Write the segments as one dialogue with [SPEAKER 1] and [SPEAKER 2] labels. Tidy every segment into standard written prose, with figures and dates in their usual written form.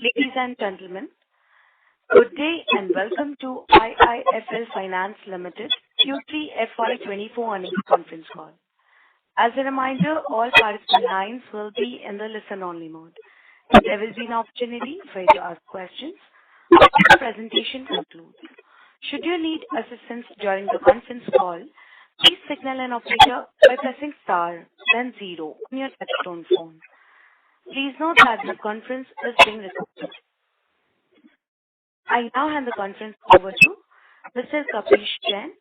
[SPEAKER 1] Ladies and gentlemen, good day and welcome to IIFL Finance Limited Q3 FY2024 earnings conference call. As a reminder, all participant lines will be in the listen-only mode. There will be an opportunity for you to ask questions after the presentation concludes. Should you need assistance during the conference call, please signal an operator by pressing star, then 0 on your touchtone phone. Please note that this conference is being recorded. I now hand the conference over to Mr. Kapish Jain,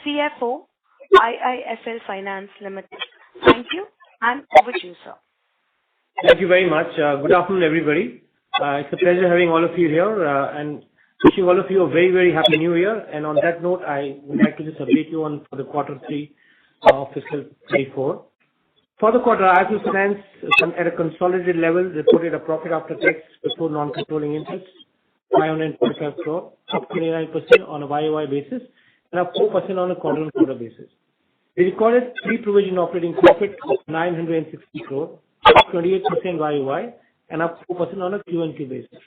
[SPEAKER 1] CFO, IIFL Finance Limited. Thank you, and over to you, sir.
[SPEAKER 2] Thank you very much. Good afternoon, everybody. It's a pleasure having all of you here and wishing all of you a very, very happy New Year. And on that note, I would like to just update you on for the quarter 3 of fiscal 24. For the quarter, IIFL Finance at a consolidated level reported a profit after tax before non-controlling interest, 545 crore, up 29% on a YOY basis, and up 4% on a quarter-on-quarter basis. We recorded pre-provision operating profit of 960 crore, up 28% YOY, and up 4% on a Q&Q basis.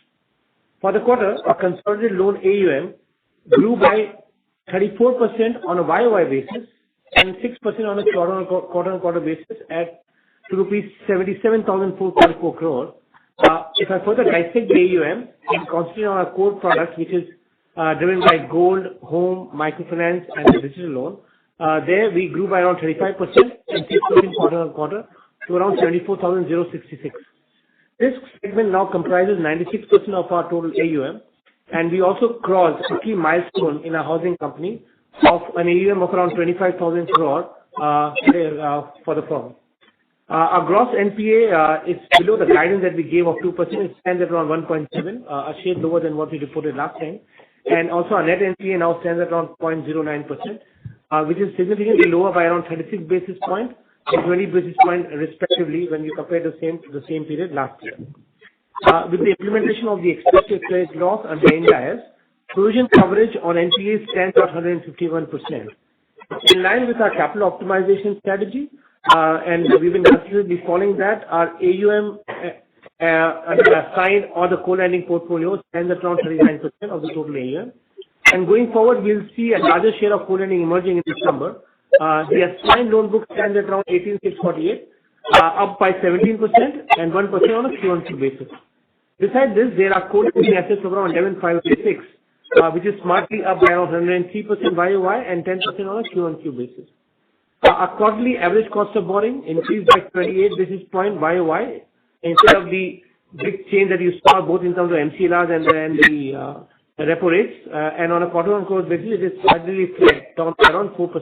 [SPEAKER 2] For the quarter, our consolidated loan AUM grew by 34% on a YOY basis and 6% on a quarter-on-quarter basis at to rupees 77,444 crore. If I further dissect the AUM, it's concentrated on our core products, which is driven by gold, home, microfinance, and the digital loan. There we grew by around 35% and 6% quarter-on-quarter to around 74,066. This segment now comprises 96% of our total AUM, and we also crossed a key milestone in our housing company of an AUM of around 25,000 crore for the firm. Our gross NPA is below the guidance that we gave of 2%. It stands at around 1.7, a shade lower than what we reported last time. And also our net NPA now stands at around 0.09%, which is significantly lower by around 36 basis points and 20 basis points respectively when you compare the same period last year. With the implementation of the expected credit loss under Ind AS, provision coverage on NPA stands at 151%. In line with our capital optimization strategy, and we've been consistently following that, our AUM under assigned or the co-lending portfolio stands at around 39% of the total AUM. And going forward, we'll see a larger share of co-lending emerging in this number. The assigned loan book stands at around 18,648, up by 17% and 1% on a Q&Q basis. Besides this, there are co-lending assets of around 11,586, which is smartly up by around 103% YOY and 10% on a Q&Q basis. Our quarterly average cost of borrowing increased by 28 basis points YOY instead of the big change that you saw both in terms of MCLRs and the repo rates. And on a quarter-on-quarter basis, it is slightly flat, down by around 4%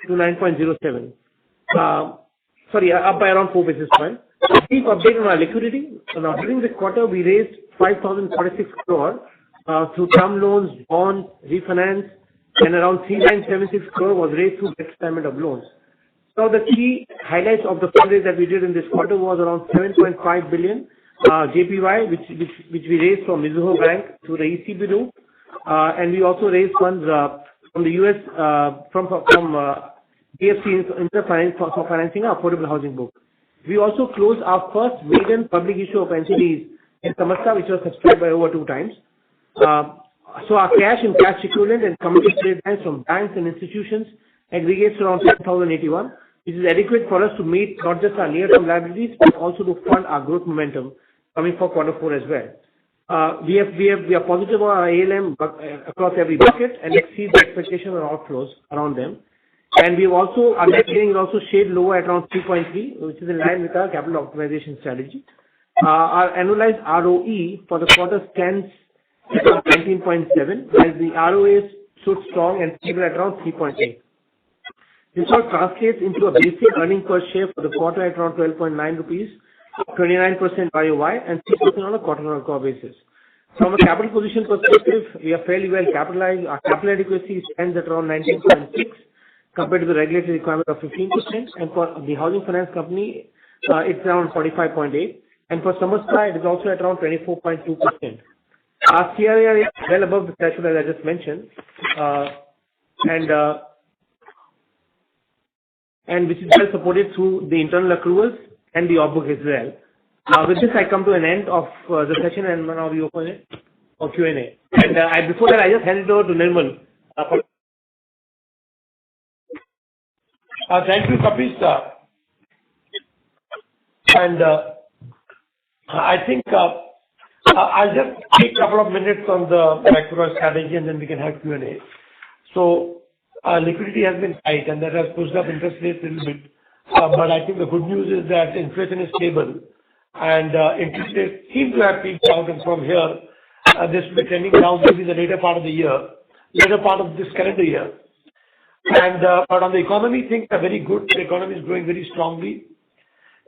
[SPEAKER 2] to 9.07. Up by around 4 basis points. A brief update on our liquidity. Now, during the quarter, we raised 5,046 crore through term loans, bonds, refinance, and around 3,976 crore was raised through extendment of loans. So the key highlights of the fundraise that we did in this quarter was around 7.5 billion JPY, which we raised from Mizuho Bank through the ECB route, and we also raised funds from the US from DFC for financing our affordable housing book. We also closed our first maiden public issue of NCDs in Samasta, which was subscribed by over 2 times. So our cash and cash equivalent and committed trade lines from banks and institutions aggregates around 10,081, which is adequate for us to meet not just our near-term liabilities, but also to fund our growth momentum coming for quarter 4 as well. We are positive on our ALM across every bucket and exceed the expectation of outflows around them. And we've also, our net gearing is also shade lower at around 3.3, which is in line with our capital optimization strategy. Our annualized ROE for the quarter stands at 19.7, while the ROA stood strong and stable at around 3.8. This all translates into a basic earning per share for the quarter at around 12.9 rupees, 29% YOY, and 6% on a quarter-on-quarter basis. From a capital position perspective, we are fairly well capitalized. Our capital adequacy stands at around 19.6 compared to the regulatory requirement of 15%, and for the housing finance company, it's around 45.8, and for Samasta, it is also at around 24.2%. Our CRAR is well above the threshold as I just mentioned, and which is well supported through the internal accruals and the off book as well. With this, I come to an end of the session, and now we open it for Q&A. And before that, I just hand it over to Nirmal.
[SPEAKER 3] Thank you, Kapish. And I think I'll just take a couple of minutes on the macro strategy, and then we can have Q&A. So liquidity has been tight, and that has pushed up interest rates a little bit. But I think the good news is that inflation is stable, and interest rates seem to have peaked out, and from here, this will be trending down maybe the later part of the year, later part of this calendar year. And but on the economy, things are very good. The economy is growing very strongly,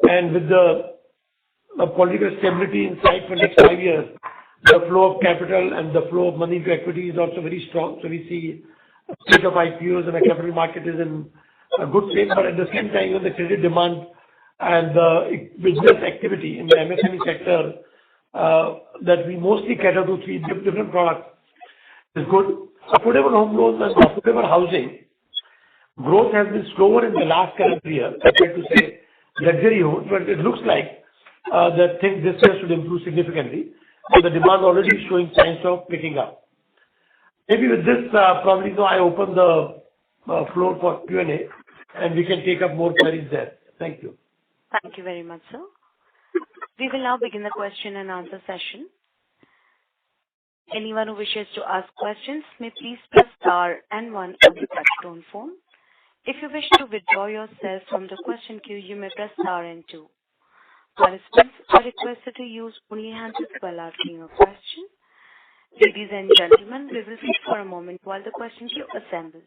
[SPEAKER 3] and with the political stability in sight for next 5 years, the flow of capital and the flow of money into equity is also very strong. So we see a state of IPOs, and the capital market is in a good shape. But at the same time, even the credit demand and the business activity in the MSME sector that we mostly cater to 3 different products is good. Affordable home loans and affordable housing growth has been slower in the last calendar year compared to, say, luxury homes, but it looks like that things this year should improve significantly. So the demand already is showing signs of picking up. Maybe with this, probably now I open the floor for Q&A, and we can take up more queries there. Thank you.
[SPEAKER 1] Thank you very much, sir. We will now begin the question and answer session. Anyone who wishes to ask questions may please press star and 1 on the touchtone phone. If you wish to withdraw yourself from the question queue, you may press star and 2. Participants are requested to use only handsets while asking a question. Ladies and gentlemen, we will wait for a moment while the question queue assembles.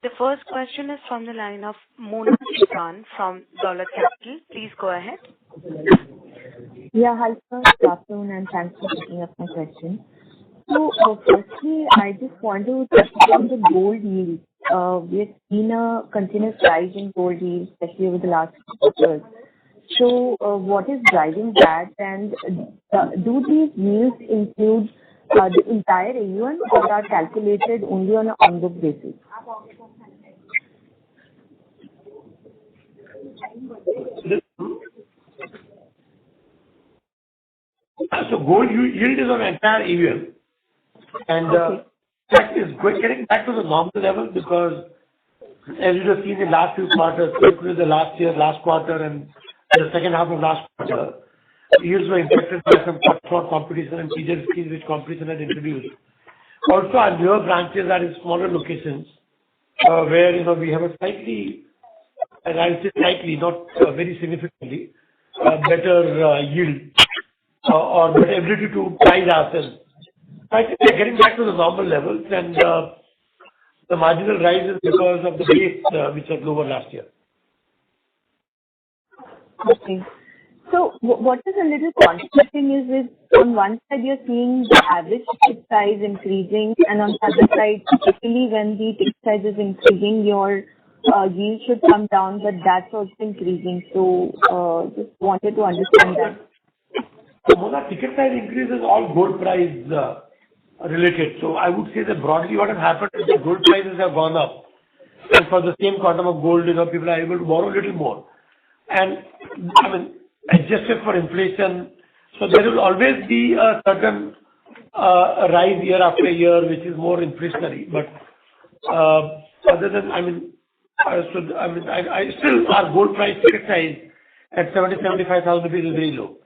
[SPEAKER 1] The first question is from the line of Mona Khan from Dollar Capital. Please go ahead.
[SPEAKER 4] Yeah, hi sir. Good afternoon, and thanks for taking up my question. So, firstly, I just want to touch on the gold yield. We have seen a continuous rise in gold yield, especially over the last quarters. So, what is driving that, and do these yields include the entire AUM, or are calculated only on an on-book basis?
[SPEAKER 3] So gold yield is on entire AUM, and that is getting back to the normal level, because as you have seen in the last few quarters, particularly the last year, last quarter, and the second half of last quarter, yields were impacted by some cutthroat competition and teaser schemes which competition had introduced. Also, our newer branches are in smaller locations, where we have a slightly, and I would say slightly, not very significantly, better yield or better ability to price ourselves. I think they're getting back to the normal levels, and the marginal rise is because of the base which was lower last year.
[SPEAKER 4] Okay. So what is a little confusing is on one side you're seeing the average ticket size increasing, and on the other side, particularly when the ticket size is increasing, your yield should come down, but that's also increasing. So just wanted to understand that.
[SPEAKER 3] So Mona, ticket size increase is all gold price related. So I would say that broadly what has happened is the gold prices have gone up, and for the same quantum of gold, people are able to borrow a little more. And adjusted for inflation, so there will always be a certain rise year after year, which is more inflationary. But other than, I still, our gold price ticket size at 75,000 rupees is very low.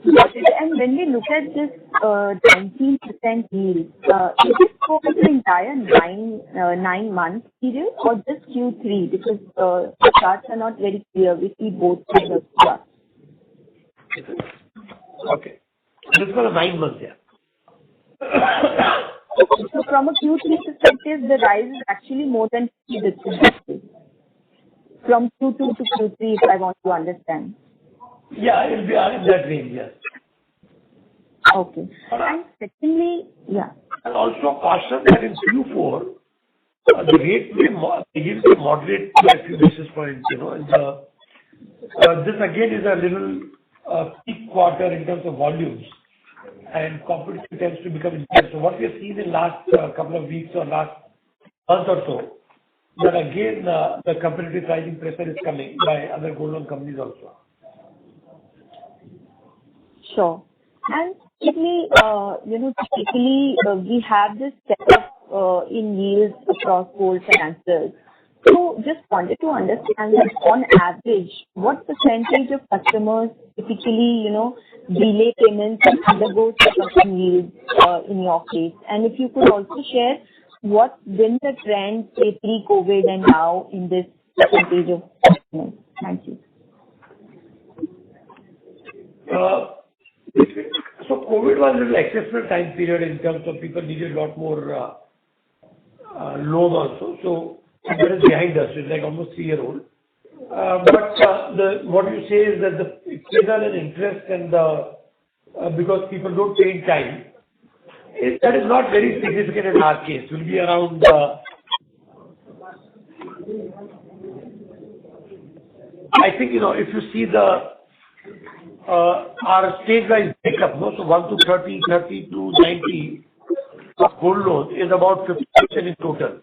[SPEAKER 4] And when we look at this 19% yield, is it for the entire 9 months period or just Q3? Because the charts are not very clear. We see both sides of the chart.
[SPEAKER 3] Okay. This is for the 9 months, yeah.
[SPEAKER 4] So from a Q3 perspective, the rise is actually more than 50 basis from Q2 to Q3, if I want to understand.
[SPEAKER 3] Yeah, it will be in that range, yes.
[SPEAKER 4] Okay. And secondly, yeah.
[SPEAKER 3] And also caution that in Q4, the rate yields may moderate by a few basis points, and this again is a little peak quarter in terms of volumes, and competition tends to become intense. So what we have seen in last couple of weeks or last month or so, that again the competitive pricing pressure is coming by other gold loan companies also.
[SPEAKER 4] Sure. And typically, we have this setup in yields across gold financiers. So just wanted to understand that on average, what percentage of customers typically, delay payments and undergo setup in yields in your case? And if you could also share what's been the trend, say, pre-COVID and now in this percentage of customers. Thank you.
[SPEAKER 3] So COVID was a little exceptional time period in terms of people needed a lot more loan also. So that is behind us. It's like almost 3-year-old. But what you say is that the increase in interest and because people don't pay in time, that is not very significant in our case. It will be around I think if you see our stage-wise breakup, so 1 to 30, 30 to 90 of gold loan is about 50% in total.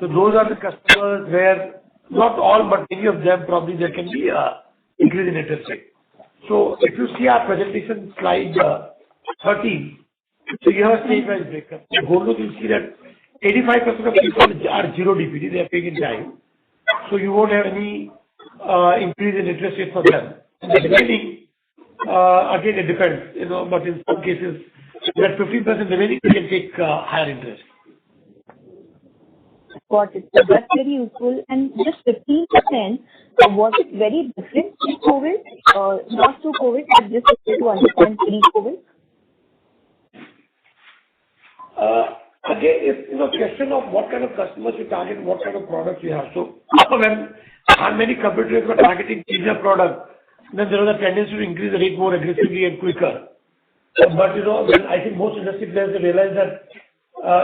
[SPEAKER 3] So those are the customers where not all, but many of them probably there can be a increase in interest rate. So if you see our presentation slide 13, so you have a stage-wise breakup. In gold loan, you see that 85% of people are zero DPD; they are paying in time. So you won't have any increase in interest rate for them. In the beginning, again it depends, but in some cases, that 15% remaining you can take higher interest.
[SPEAKER 4] Got it. So that's very useful. And just 15%, was it very different pre-COVID? Not through COVID, but just to understand pre-COVID?
[SPEAKER 3] Again, it's a question of what kind of customers you target and what kind of products you have. So when many competitors were targeting cheaper product, then there was a tendency to increase the rate more aggressively and quicker. But when I think most industry players realize that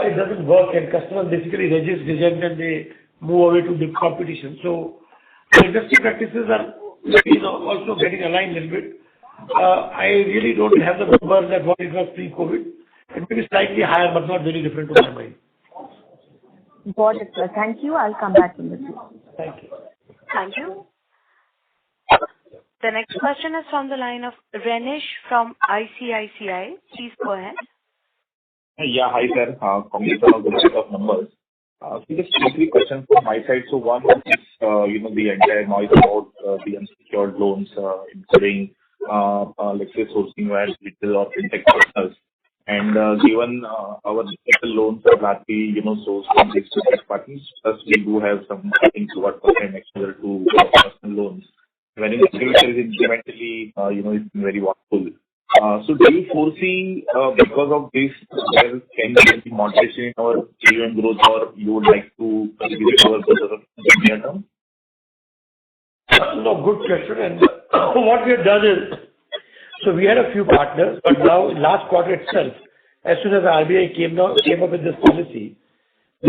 [SPEAKER 3] it doesn't work and customers basically reject and they move away to the competition. So the industry practices are also getting aligned a little bit. I really don't have the numbers that what it was pre-COVID. It may be slightly higher, but not very different to my mind.
[SPEAKER 4] Got it, sir. Thank you. I'll come back in the queue.
[SPEAKER 3] Thank you.
[SPEAKER 1] Thank you. The next question is from the line of Renish from ICICI. Please go ahead.
[SPEAKER 5] Yeah, hi sir. Congrats on the set of numbers. So just 3 questions from my side. So one is, the entire noise about the unsecured loans, including, let's say, sourcing via digital or fintech partners. And given our digital loans are largely, sourced from digital parties, plus we do have some, I think, what percent exposure to personal loans. When in agriculture is incrementally, it's very volatile. So do you foresee, because of this, there can be moderation in our AUM growth, or you would like to reduce our growth in the near term?
[SPEAKER 3] No, good question. And what we have done is, so we had a few partners, but now in last quarter itself, as soon as the RBI came up with this policy,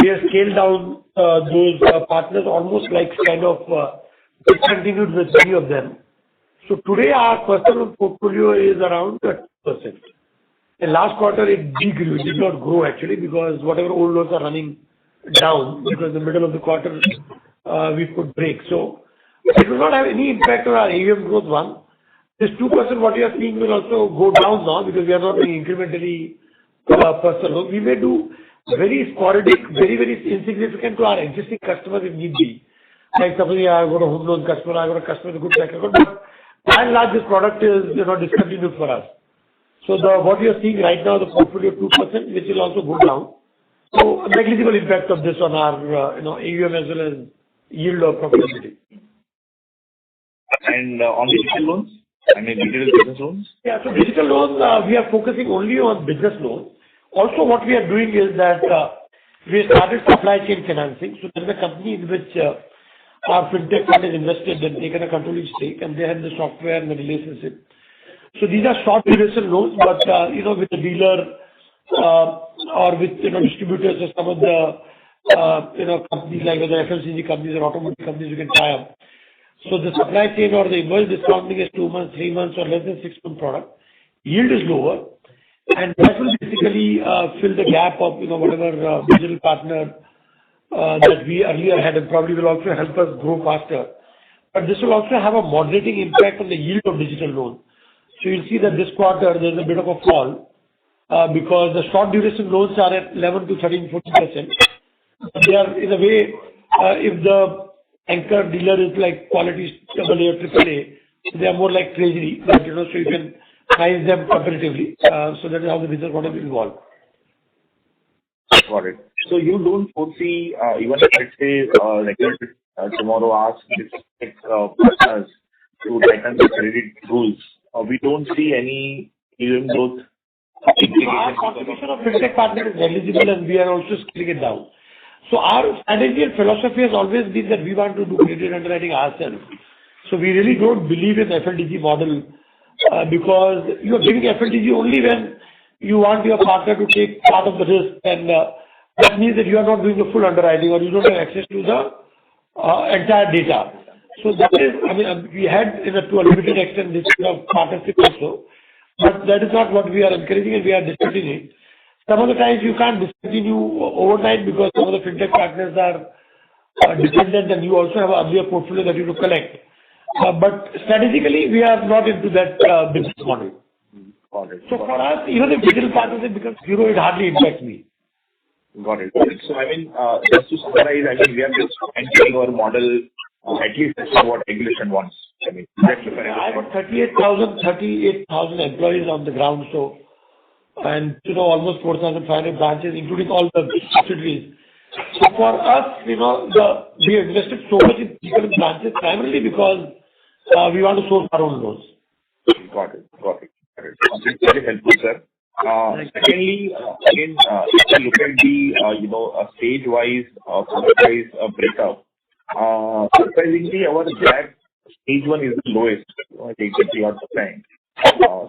[SPEAKER 3] we have scaled down those partners almost like kind of discontinued with many of them. So today our personal portfolio is around 30%. In last quarter it degrew, it did not grow actually, because whatever old loans are running down, because in the middle of the quarter we put brakes. So it will not have any impact on our AUM growth one. This 2% what you are seeing will also go down now because we are not doing incrementally personal. We may do very sporadic, very, very insignificant to our existing customers if need be. Like suppose I got a home loan customer, I got a customer with a good track record, but by and large this product is discontinued for us. So what you are seeing right now, the portfolio 2%, which will also go down. So a negligible impact of this on our AUM as well as yield or profitability.
[SPEAKER 5] And on digital loans? I mean digital business loans?
[SPEAKER 3] Yeah, so digital loans, we are focusing only on business loans. Also what we are doing is that we started supply chain financing. So there is a company in which our fintech fund is invested and taken a controlling stake, and they have the software and the relationship. So these are short duration loans, but with the dealer or with distributors or some of the companies like whether FMCG companies or automotive companies you can tie up. So the supply chain or the invoice discounting is 2 months, 3 months or less than 6 month product. Yield is lower, and that will basically fill the gap of whatever digital partner that we earlier had, and probably will also help us grow faster. But this will also have a moderating impact on the yield of digital loan. So you'll see that this quarter there's a bit of a fall because the short duration loans are at 11 to 13, 14%. They are in a way, if the anchor dealer is like quality AA or AAA, they are more like treasury, but so you can price them comparatively. So that is how the business model will evolve.
[SPEAKER 5] Got it. So you don't foresee, even if let's say regulator tomorrow asks its partners to tighten the credit rules, we don't see any even growth.
[SPEAKER 3] Our contribution of fintech partner is negligible, and we are also scaling it down. So our strategy and philosophy has always been that we want to do credit underwriting ourselves. So we really don't believe in FLDG model because you are giving FLDG only when you want your partner to take part of the risk, and that means that you are not doing the full underwriting or you don't have access to the entire data. So that is, we had to a limited extent this kind of partnership also, but that is not what we are encouraging, and we are discontinuing. Some of the times you can't discontinue overnight because some of the fintech partners are dependent, and you also have a earlier portfolio that you have to collect. But strategically, we are not into that business model.
[SPEAKER 5] Got it.
[SPEAKER 3] So for us, even if digital partnership becomes zero, it hardly impacts me.
[SPEAKER 5] Got it. So just to summarize, we are just entering our model at least that's what regulation wants.
[SPEAKER 3] I have 38,000 employees on the ground, so and almost 4,500 branches, including all the subsidiaries. So for us, we have invested so much in people in branches primarily because we want to source our own loans.
[SPEAKER 5] Got it. It's very helpful, sir. Secondly, again, if you look at the stage-wise, product-wise breakup, surprisingly, our gap stage 1 is the lowest, I think 50%.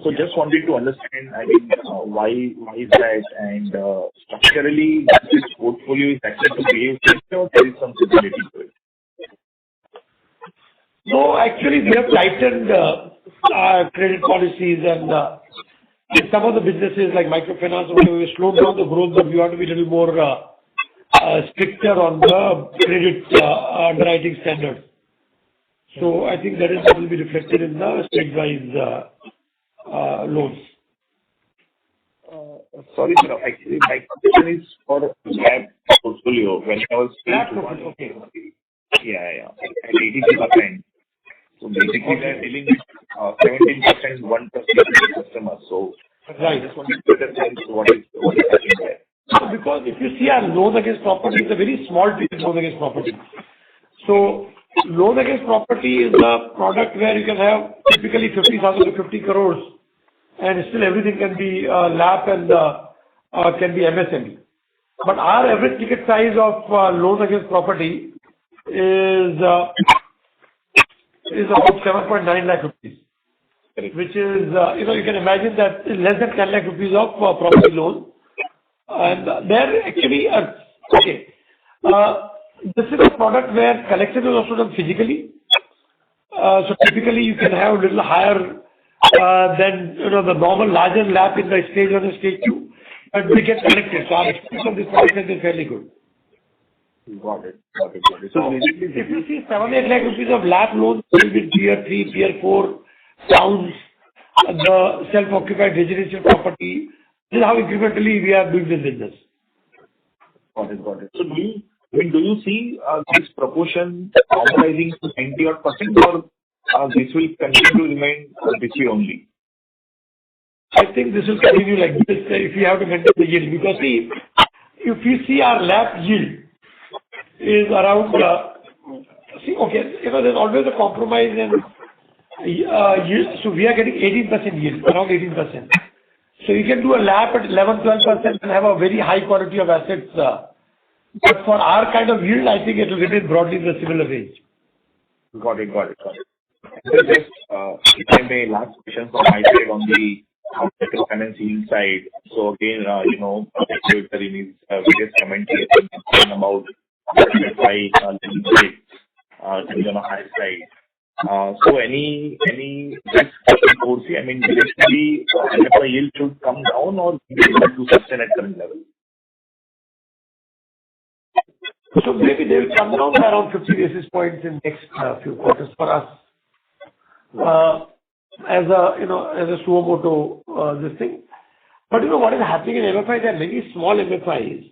[SPEAKER 5] So just wanted to understand, why is that, and structurally, this portfolio is actually to behave or there is some stability to it?
[SPEAKER 3] No, actually, we have tightened our credit policies, and in some of the businesses like microfinance, we slowed down the growth, but we want to be a little more stricter on the credit underwriting standards. So I think that is what will be reflected in the state-wise loans.
[SPEAKER 5] Sorry, sir. Actually, my question is for LAP portfolio. When I was
[SPEAKER 3] okay.
[SPEAKER 5] Yeah, at 82%. So basically, they are dealing with 17% 1% customers. So
[SPEAKER 3] right.
[SPEAKER 5] I just wanted to understand what is happening there.
[SPEAKER 3] So because if you see our loan against property, it's a very small ticket loan against property. So loan against property is a product where you can have typically 50,000 to 50 crores, and still everything can be LAP and can be MSME. But our average ticket size of loan against property is about 7.9 lakh rupees, which is, you can imagine that less than 10 lakh rupees of property loan. And they're actually, this is a product where collection is also done physically. So typically you can have a little higher than the normal larger LAP in the stage 1 and stage 2, but they get collected. So our experience of this product has been fairly good.
[SPEAKER 5] Got it.
[SPEAKER 3] So if you see 7-8 lakh rupees of LAP loans, will be tier 3, tier 4 towns, the self-occupied residential property. This is how incrementally we are doing this business.
[SPEAKER 5] Got it. So do you see this proportion normalizing to 90% or this will continue to remain this way only?
[SPEAKER 3] I think this will continue like this if you have to maintain the yield. Because see, if you see our LAP yield is around, there's always a compromise in yield. So we are getting 18% yield, around 18%. So you can do a LAP at 11-12% and have a very high quality of assets. But for our kind of yield, I think it will remain broadly in the similar range.
[SPEAKER 5] Got it. So just, if I may, last question from my side on the microfinance yield side. So again, regulator in his various commentary talking about MFI lending rates to be on a higher side. So any risk that you foresee? I mean, basically, MFI yield should come down or be able to sustain at current level?
[SPEAKER 3] So maybe they will come down by around 50 basis points in next few quarters for us. As a suo moto, this thing. But what is happening in MFI, there are many small MFIs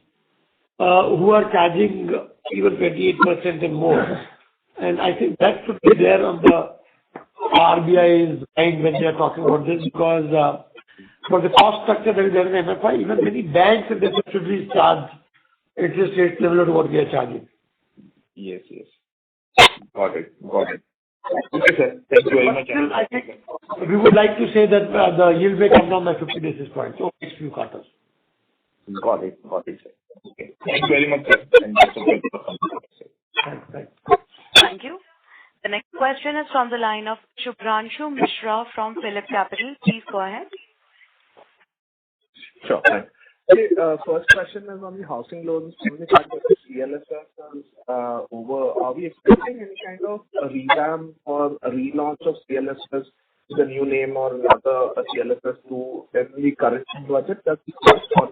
[SPEAKER 3] who are charging even 28% and more. And I think that should be there on the RBI's mind when they are talking about this, because for the cost structure that is there in MFI, even many banks and their subsidiaries charge interest rates similar to what we are charging.
[SPEAKER 5] Yes. Got it. Okay, sir. Thank you very much.
[SPEAKER 3] Still, I think we would like to say that the yield may come down by 50 basis points over next few quarters.
[SPEAKER 5] Got it, sir. Okay. Thank you very much, sir. And best of luck.
[SPEAKER 3] Thanks.
[SPEAKER 1] Thank you. The next question is from the line of Shubhranshu Mishra from Phillip Capital. Please go ahead.
[SPEAKER 6] Sure. Thanks. First question is on the housing loans. Given the fact that the CLSS is over, are we expecting any kind of a revamp or a relaunch of CLSS with a new name or another CLSS to the current budget? That's the first one.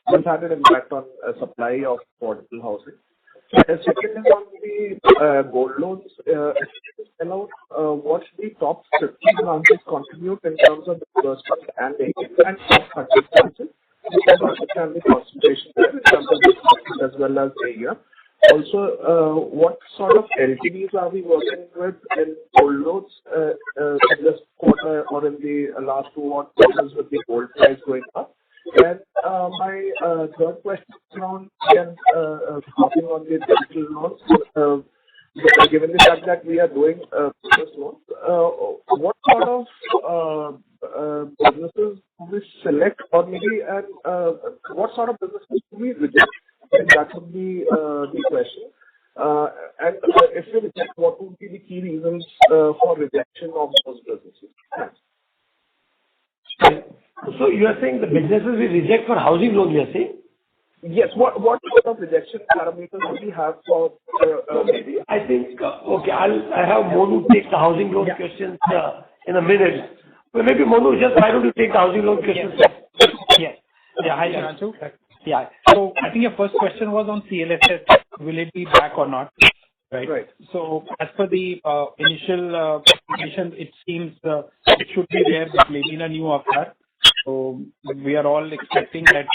[SPEAKER 6] Has had an impact on supply of affordable housing. The second is on the gold loans. What's the top 50 branches contribute in terms of disbursement and top 100 branches? Understand the concentration there in terms of disbursement as well as area. Also, what sort of LTVs are we working with in gold loans in this quarter or in the last 2 quarters with the gold price going up? And my third question is around hopping on the digital loans. Given the fact that we are doing business loans, what sort of businesses do we select, or maybe what sort of businesses do we reject? And that would be the question. And if we reject, what would be the key reasons for rejection of those businesses? Thanks.
[SPEAKER 3] So you are saying the businesses we reject for housing loan, you are saying?
[SPEAKER 6] Yes. What sort of rejection parameters do we have for?
[SPEAKER 3] Maybe I think I have Monu take the housing loan questions in a minute. But maybe Monu, just why don't you take the housing loan questions?
[SPEAKER 7] Yes. Yeah. Hi, Shubhranshu. Yeah. So I think your first question was on CLSS. Will it be back or not? Right. So as per the initial application, it seems it should be there, but maybe in a new avatar. So we are all expecting that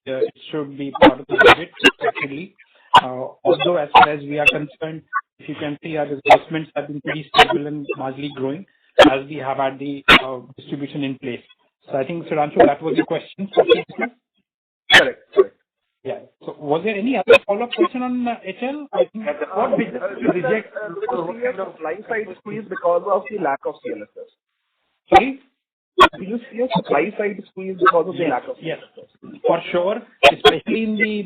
[SPEAKER 7] it should be part of the budget, effectively. Although as far as we are concerned, if you can see, our disbursements have been pretty stable and marginally growing as we have had the distribution in place. So I think, Shubhranshu, that was your question.
[SPEAKER 6] Correct.
[SPEAKER 7] Yeah. So was there any other follow-up question on HL? I think
[SPEAKER 6] what business you reject? Do you see a supply side squeeze because of the lack of CLSS?
[SPEAKER 7] Sorry?
[SPEAKER 6] Do you see a supply side squeeze because of the lack of CLSS?
[SPEAKER 7] Yes, for sure. Especially in the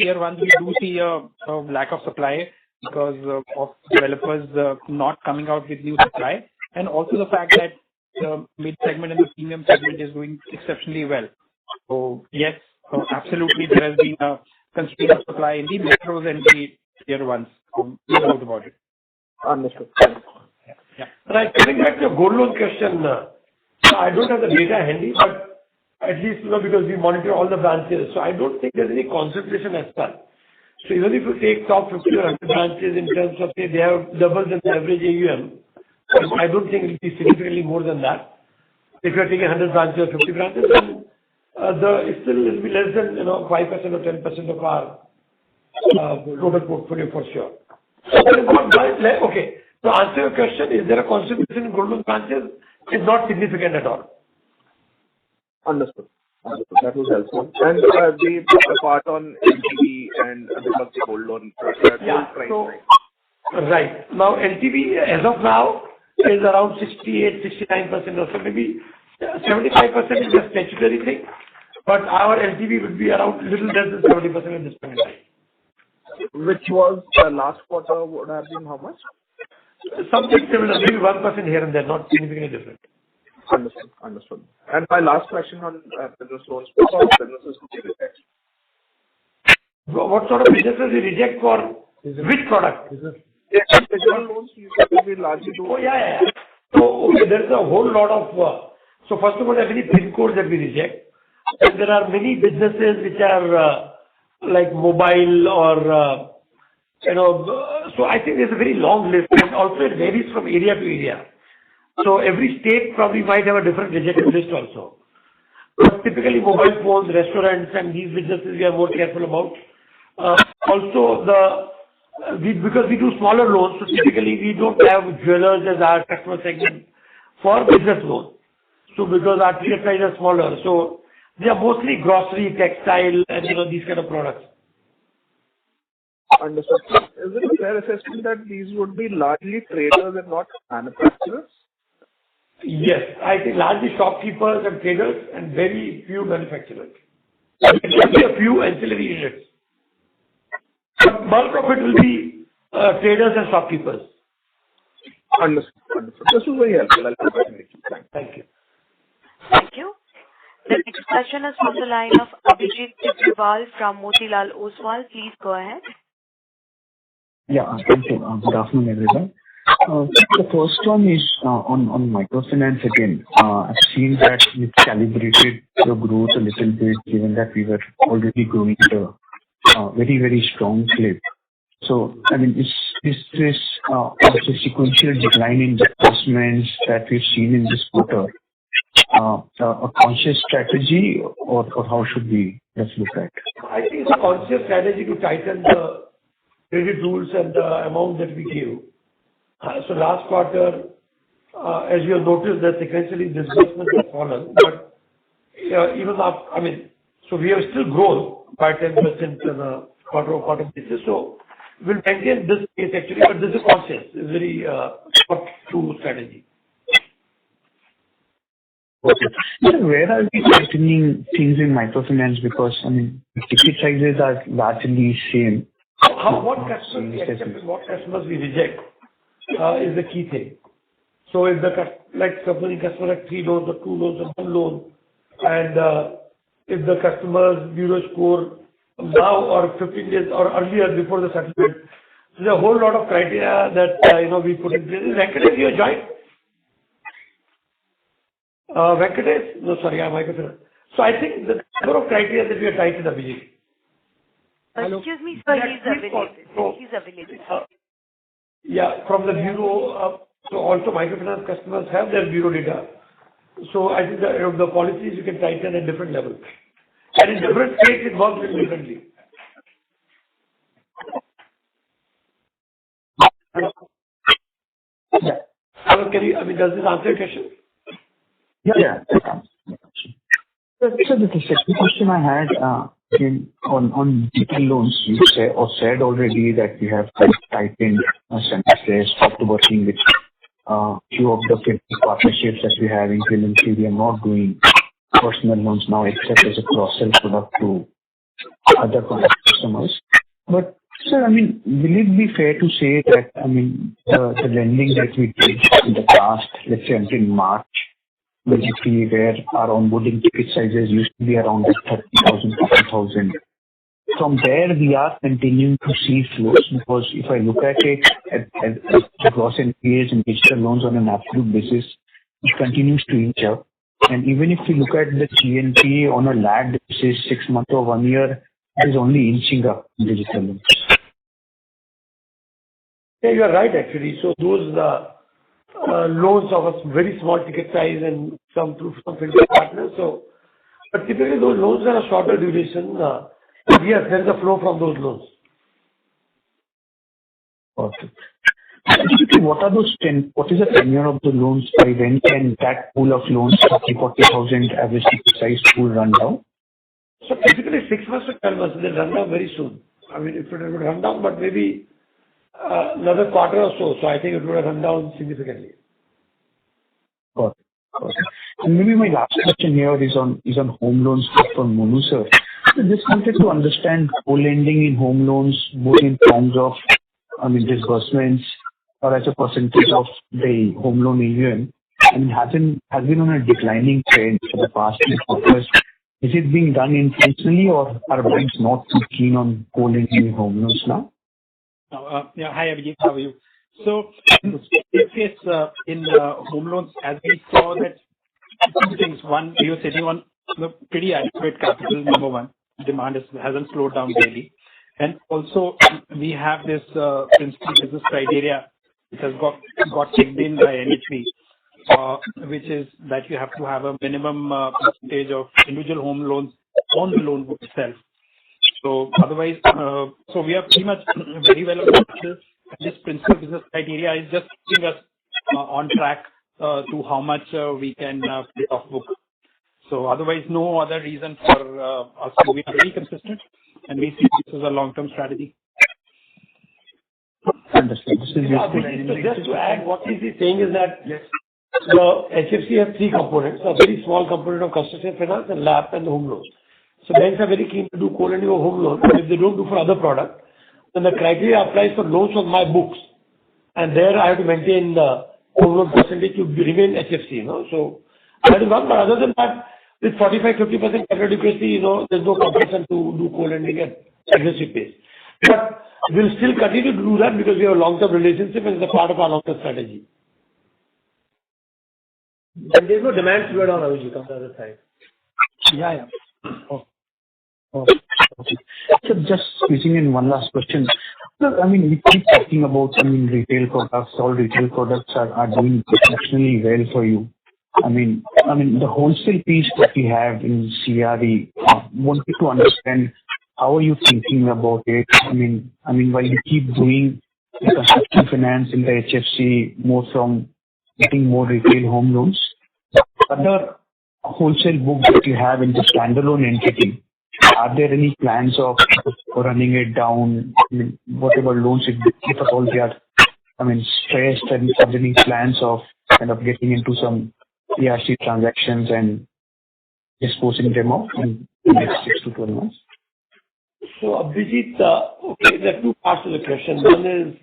[SPEAKER 7] tier 1, we do see a lack of supply because of developers not coming out with new supply, and also the fact that the mid segment and the premium segment is doing exceptionally well. So yes, absolutely, there has been a constraint of supply in the metros and the tier 1s. No doubt about it.
[SPEAKER 6] Understood.
[SPEAKER 7] Yeah.
[SPEAKER 3] Right. Coming back to your gold loan question, I don't have the data handy, but at least because we monitor all the branches, so I don't think there's any concentration as such. So even if you take top 50 or 100 branches in terms of, say, they have double the average AUM, I don't think it will be significantly more than that. If you are taking 100 branches or 50 branches, then it still will be less than 5% or 10% of our total portfolio for sure. So there is not much. Okay. To answer your question, is there a concentration in gold loan branches? It's not significant at all.
[SPEAKER 6] Understood. That was helpful. And the part on LTV and because the gold loan price.
[SPEAKER 3] Right. Now, LTV as of now is around 68-69% or so. Maybe 75% is a statutory thing, but our LTV would be around little less than 70% at this point in time.
[SPEAKER 6] Which was last quarter would have been how much?
[SPEAKER 3] Something similar, maybe 1% here and there, not significantly different.
[SPEAKER 6] Understood. And my last question on business loans, what sort of businesses do you reject?
[SPEAKER 3] What sort of businesses we reject for which product?
[SPEAKER 6] Yeah, digital loans you said we largely do.
[SPEAKER 3] Oh, yeah. So, okay, there is a whole lot of, so first of all, there are many PIN codes that we reject. And there are many businesses which are like mobile or, so I think there's a very long list, and also it varies from area to area. So every state probably might have a different rejected list also. But typically mobile phones, restaurants and these businesses we are more careful about. Also because we do smaller loans, so typically we don't have jewelers as our customer segment for business loans. So because our ticket size are smaller, so they are mostly grocery, textile and these kind of products.
[SPEAKER 6] Understood. Is it a fair assessment that these would be largely traders and not manufacturers?
[SPEAKER 3] Yes, I think largely shopkeepers and traders and very few manufacturers. There will be a few ancillary units. But bulk of it will be traders and shopkeepers.
[SPEAKER 6] Understood. This is very helpful. I'll come back to you.
[SPEAKER 3] Thank you.
[SPEAKER 1] Thank you. The next question is from the line of Abhijit Tibrewal from Motilal Oswal. Please go ahead.
[SPEAKER 8] Yeah, thank you. Good afternoon, everyone. The first one is on microfinance again. I've seen that you've calibrated your growth a little bit, given that we were already growing at a very, very strong clip. So, I mean, is this sequential decline in disbursements that we've seen in this quarter a conscious strategy, or how should we just look at?
[SPEAKER 3] I think it's a conscious strategy to tighten the credit rules and the amount that we give. So last quarter, as you have noticed, that sequentially disbursements have fallen, but even after, so we have still grown by 10% on a quarter-over-quarter basis. So we'll maintain this pace actually, but this is conscious. It's very thought-through strategy.
[SPEAKER 8] Okay. So where are we tightening things in microfinance? Because the ticket sizes are largely same.
[SPEAKER 3] What customers we accept and what customers we reject is the key thing. So if suppose customer has 3 loans or 2 loans or 1 loan, and if the customer's bureau score now or 15 days or earlier before the settlement, so there's a whole lot of criteria that we put in place. Is Venkatesh you joined? Venkatesh? No, sorry, I'm microfinance. So I think the number of criteria that we are tight in Abhijit.
[SPEAKER 1] Excuse me, sir, he's available.
[SPEAKER 3] Yeah, from the bureau, so also microfinance customers have their bureau data. So I think the policies you can tighten at different levels. And in different states it works very differently.
[SPEAKER 8] Yeah.
[SPEAKER 3] Does this answer your question?
[SPEAKER 8] Yeah. So the second question I had on digital loans, you said already that we have tightened standards, stopped working with few of the 50 partnerships that we have, including we are not doing personal loans now except as a cross-sell product to other product customers. But sir, will it be fair to say that the lending that we did in the past, let's say until March, basically where our onboarding ticket sizes used to be around 30,000, 40,000. From there, we are continuing to see flows, because if I look at it at the gross NPAs and digital loans on an absolute basis, it continues to inch up. And even if you look at the GNPA on a lag basis, 6 months or 1 year, it is only inching up in digital loans.
[SPEAKER 3] Yeah, you are right actually. So those loans of a very small ticket size and some through some fintech partners. So, but typically those loans are a shorter duration. Yes, there is a flow from those loans.
[SPEAKER 8] Okay. What is the tenure of the loans? By when can that pool of loans, 40,000 average ticket size pool, run down?
[SPEAKER 3] So typically 6 months to 12 months, they run down very soon. If it would run down, but maybe another quarter or so. So I think it would have run down significantly.
[SPEAKER 8] Got it. And maybe my last question here is on home loans from Monu sir. I just wanted to understand co-lending in home loans, both in terms of disbursements or as a percentage of the home loan AUM. and has been on a declining trend for the past few quarters. Is it being done intentionally, or are banks not too keen on co-lending home loans now?
[SPEAKER 7] Yeah. Hi, Abhijit. How are you? So in this case, in home loans, as we saw that two things. One, we were sitting on pretty adequate capital, number one. Demand hasn't slowed down really. And also, we have this principal business criteria which has got checked in by NHB, which is that you have to have a minimum percentage of individual home loans on the loan book itself. So otherwise, so we are pretty much very well on this principal business criteria is just keeping us on track to how much we can put off book. So otherwise, no other reason for us to be very consistent, and we see this as a long-term strategy.
[SPEAKER 8] Understood. This is useful.
[SPEAKER 3] Just to add, what he is saying is that the HFC has three components: a very small component of construction finance, and LAP, and the home loans. So banks are very keen to do co-lending of home loans. If they don't do for other products, then the criteria applies for loans on my books, and there I have to maintain the home loan percentage to remain HFC. So that is one. But other than that, with 45-50% capital adequacy, there's no compulsion to do co-lending at aggressive pace. But we'll still continue to do that because we have a long-term relationship and it's a part of our long-term strategy.
[SPEAKER 2] And there's no demand slowdown on Abhijit on the other side.
[SPEAKER 7] Yeah.
[SPEAKER 8] Okay. So just squeezing in one last question. So, we keep talking about, retail products. All retail products are doing exceptionally well for you. The wholesale piece that we have in CRE, wanted to understand how are you thinking about it? While you keep doing the construction finance in the HFC, more from getting more retail home loans, other wholesale book that you have in the standalone entity, are there any plans of running it down? Whatever loans, if at all they are, stressed, and are there any plans of kind of getting into some ARC transactions and disposing them off in the next 6 to 12 months?
[SPEAKER 3] So, Abhijit, there are two parts of the question. One is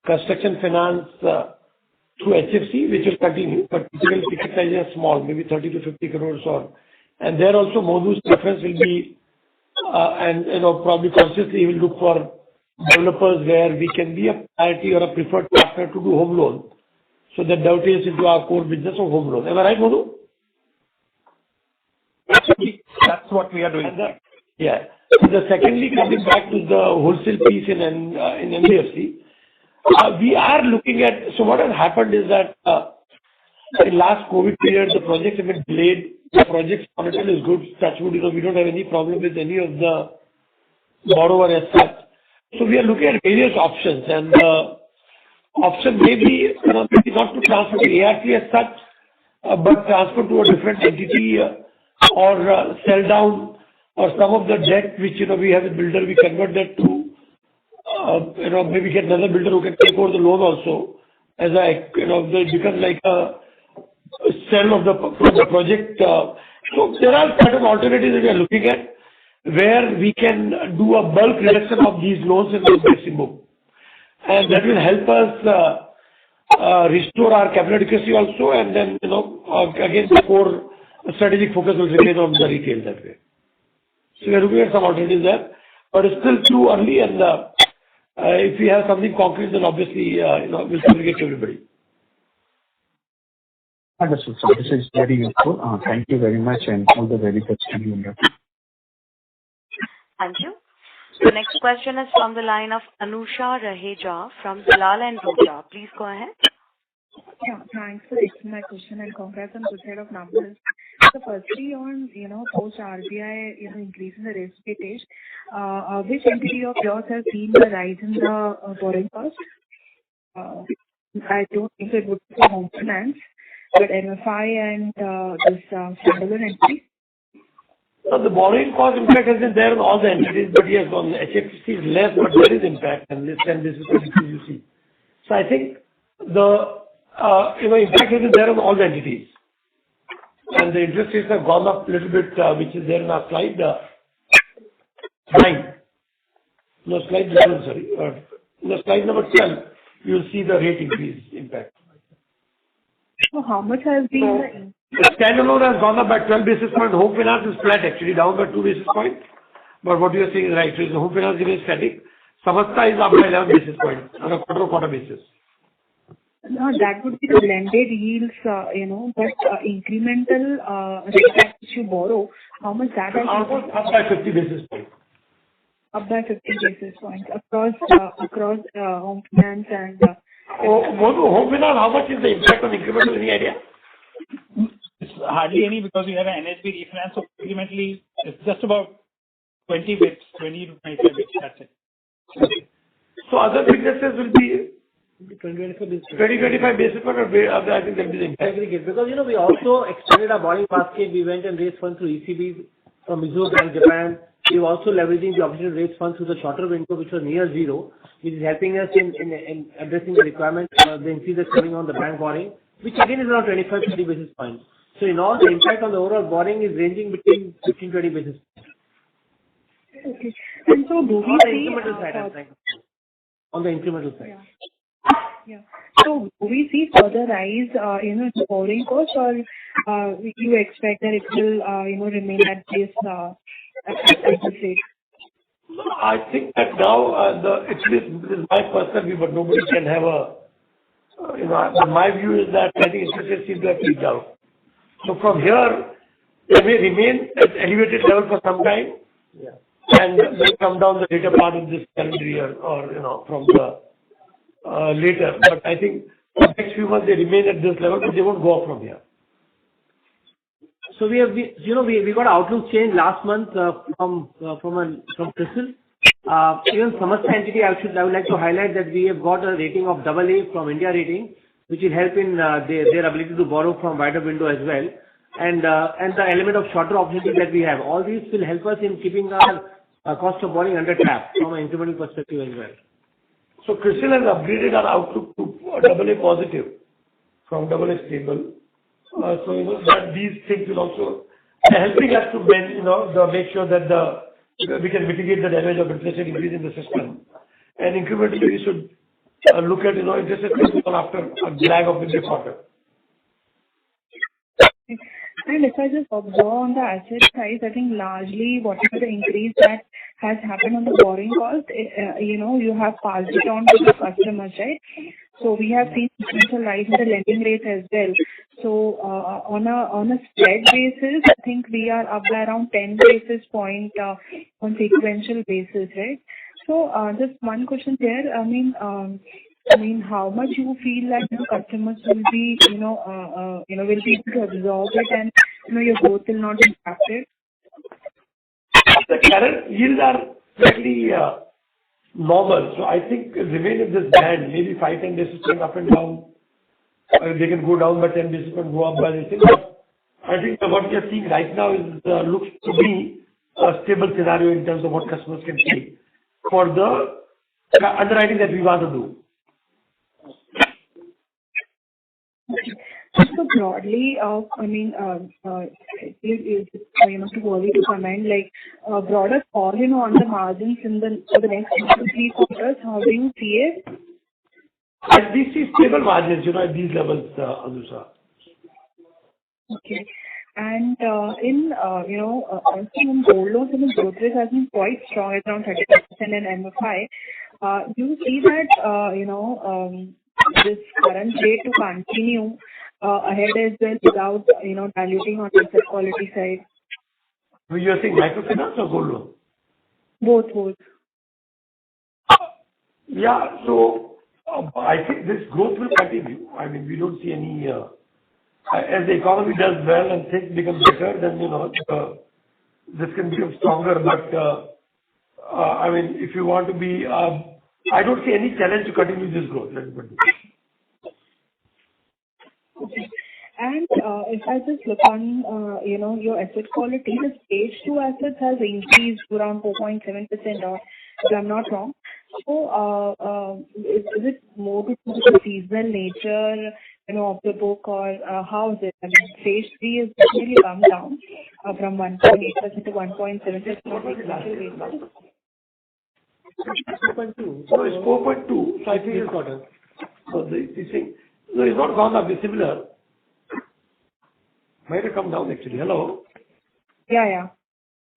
[SPEAKER 3] construction finance through HFC, which will continue, but typical ticket sizes are small, maybe 30 to 50 crores and there also Modu's preference will be, probably consciously he will look for developers where we can be a priority or a preferred partner to do home loan. So that dovetails into our core business of home loan. Am I right, Modu?
[SPEAKER 7] That's what we are doing.
[SPEAKER 3] So the secondly, coming back to the wholesale piece in NBFC, we are looking at, so what has happened is that in last COVID period, the projects have been delayed. The project monitor is good, touch wood, we don't have any problem with any of the borrower as such. So we are looking at various options, and the option may be not to transfer to ARC as such, but transfer to a different entity or sell down, or some of the debt which we have a builder, we convert that to maybe get another builder who can take over the loan also, as they become like a sell of the project. So there are certain alternatives that we are looking at where we can do a bulk reduction of these loans in the NBFC book, and that will help us restore our capital adequacy also, and then again the core strategic focus will remain on the retail that way. So we are looking at some alternatives there, but it's still too early, and if we have something concrete, then obviously we'll communicate to everybody.
[SPEAKER 8] Understood. So this is very useful. Thank you very much, and all the very best to you.
[SPEAKER 1] Thank you. The next question is from the line of Anusha Raheja from Dalal & Broacha. Please go ahead.
[SPEAKER 9] Yeah, thanks for taking my question and congrats on good set of numbers. So firstly on, post RBI, increase in the risk weightage, which entity of yours has seen the rise in the borrowing cost? I don't think it would be home finance, but MFI and this standalone entity.
[SPEAKER 3] So the borrowing cost impact has been there on all the entities, but yes, on HFC is less, but there is impact, and this is what you see. So I think the impact has been there on all the entities, and the interest rates have gone up a little bit, which is there in our slide 9. No, slide 11, sorry. Slide number 12, you'll see the rate increase impact.
[SPEAKER 9] So how much has been
[SPEAKER 3] The standalone has gone up by 12 basis points. Home finance is flat, actually down by 2 basis points. But what you are saying is right. So the home finance remains static. Samasta is up by 11 basis points on a quarter-to-quarter basis.
[SPEAKER 9] No, that would be the blended yields, but incremental rate at which you borrow, how much that has
[SPEAKER 3] Almost up by 50 basis points.
[SPEAKER 9] Up by 50 basis points across home finance and
[SPEAKER 3] Home finance, how much is the impact on incremental? Any idea?
[SPEAKER 7] It's hardly any because we have an NHB refinance, so incrementally it's just about 20 bits, 20 to 25 bits, that's it.
[SPEAKER 3] Okay. So other businesses will be 20-25 basis points, or I think that will be the impact.
[SPEAKER 2] Aggregate. Because, we also expanded our borrowing basket. We went and raised funds through ECB from Mizuho Bank, Japan. We were also leveraging the opportunity to raise funds through the shorter window, which was near zero, which is helping us in addressing the requirement, the increase that's coming on the bank borrowing, which again is around 25-30 basis points. So in all, the impact on the overall borrowing is ranging between 15-20 basis points.
[SPEAKER 9] Okay. And so do we
[SPEAKER 2] On the
[SPEAKER 9] see
[SPEAKER 2] incremental side, on the incremental side.
[SPEAKER 9] Yeah. So do we see further rise, in the borrowing cost, or you expect that it will, remain at this rate?
[SPEAKER 3] I think that now, this is my personal view, but nobody can have my view is that I think interest rates seem to have peaked out. So from here, they may remain at elevated level for some time, and may come down the later part of this calendar year, or from the later. But I think for the next few months they remain at this level, but they won't go up from here.
[SPEAKER 2] So we got an outlook change last month from CRISIL. Even Samasta entity, I would like to highlight that we have got a rating of AA from India Rating, which will help in their ability to borrow from wider window as well, and the element of shorter opportunity that we have. All these will help us in keeping our cost of borrowing under tap from an incremental perspective as well.
[SPEAKER 3] So CRISIL has upgraded our outlook to AA positive from AA stable. So that these things will also helping us to make sure that we can mitigate the damage of inflation increase in the system. And incrementally we should look at interest rates after a lag of maybe a quarter.
[SPEAKER 9] And if I just observe on the asset side, I think largely whatever the increase that has happened on the borrowing cost, you have passed it on to the customers, right? So we have seen potential rise in the lending rate as well. So on a spread basis, I think we are up by around 10 basis point on sequential basis, right? So just one question there. I mean, how much you feel like customers will be, will be able to absorb it, and your growth will not be impacted?
[SPEAKER 3] The current yields are fairly normal, so I think remain in this band, maybe 5-10 basis points up and down. They can go down by 10 basis points, go up by this thing. But I think what we are seeing right now is looks to be a stable scenario in terms of what customers can pay for the underwriting that we want to do.
[SPEAKER 9] So broadly, too early to comment, like broader call, on the margins for the next 2 to 3 quarters, how do you see it?
[SPEAKER 3] And we see stable margins, at these levels, Anusha.
[SPEAKER 9] Okay. And in gold loans, the growth rate has been quite strong, at around 30% in MFI. Do you see that, this current rate to continue ahead as well without, diluting on the asset quality side?
[SPEAKER 3] You are saying microfinance or gold loan?
[SPEAKER 9] Both.
[SPEAKER 3] Yeah, so I think this growth will continue. I mean, we don't see any, as the economy does well and things become better, then, this can become stronger. But, if you want to be, I don't see any challenge to continue this growth. Let me put it.
[SPEAKER 9] Okay. And if I just look on, your asset quality, the stage 2 assets has increased to around 4.7%, or if I'm not wrong. So, is it more to do with the seasonal nature, of the book, or how is it? I mean, stage 3 is definitely come down from 1.8% to 1.7%.
[SPEAKER 2] 4.2.
[SPEAKER 3] So it's 4.2. So I think it's quarter. So it's not gone up. It's similar. Might have come down actually. Hello?
[SPEAKER 9] Yeah.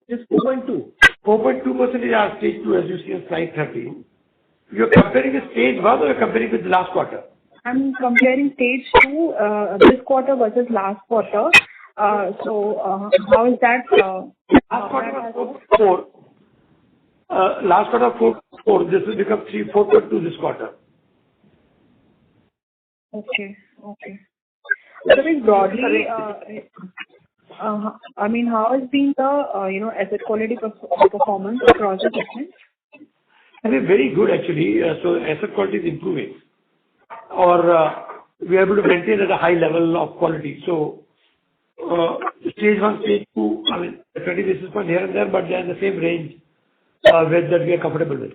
[SPEAKER 3] Just 4.2. 4.2% is our stage 2, as you see on slide 13. You're comparing with stage 1 or you're comparing with the last quarter?
[SPEAKER 9] I'm comparing stage 2, this quarter versus last quarter. So, how is that?
[SPEAKER 3] Last quarter was 4.4. Last quarter 4.4. This will become 4.2 this quarter.
[SPEAKER 9] Okay. So very broadly, I mean, how has been the, asset quality performance across the segments?
[SPEAKER 3] I mean, very good actually. So asset quality is improving, or we are able to maintain at a high level of quality. So stage 1, stage 2, I mean, 20 basis points here and there, but they are in the same range that we are comfortable with.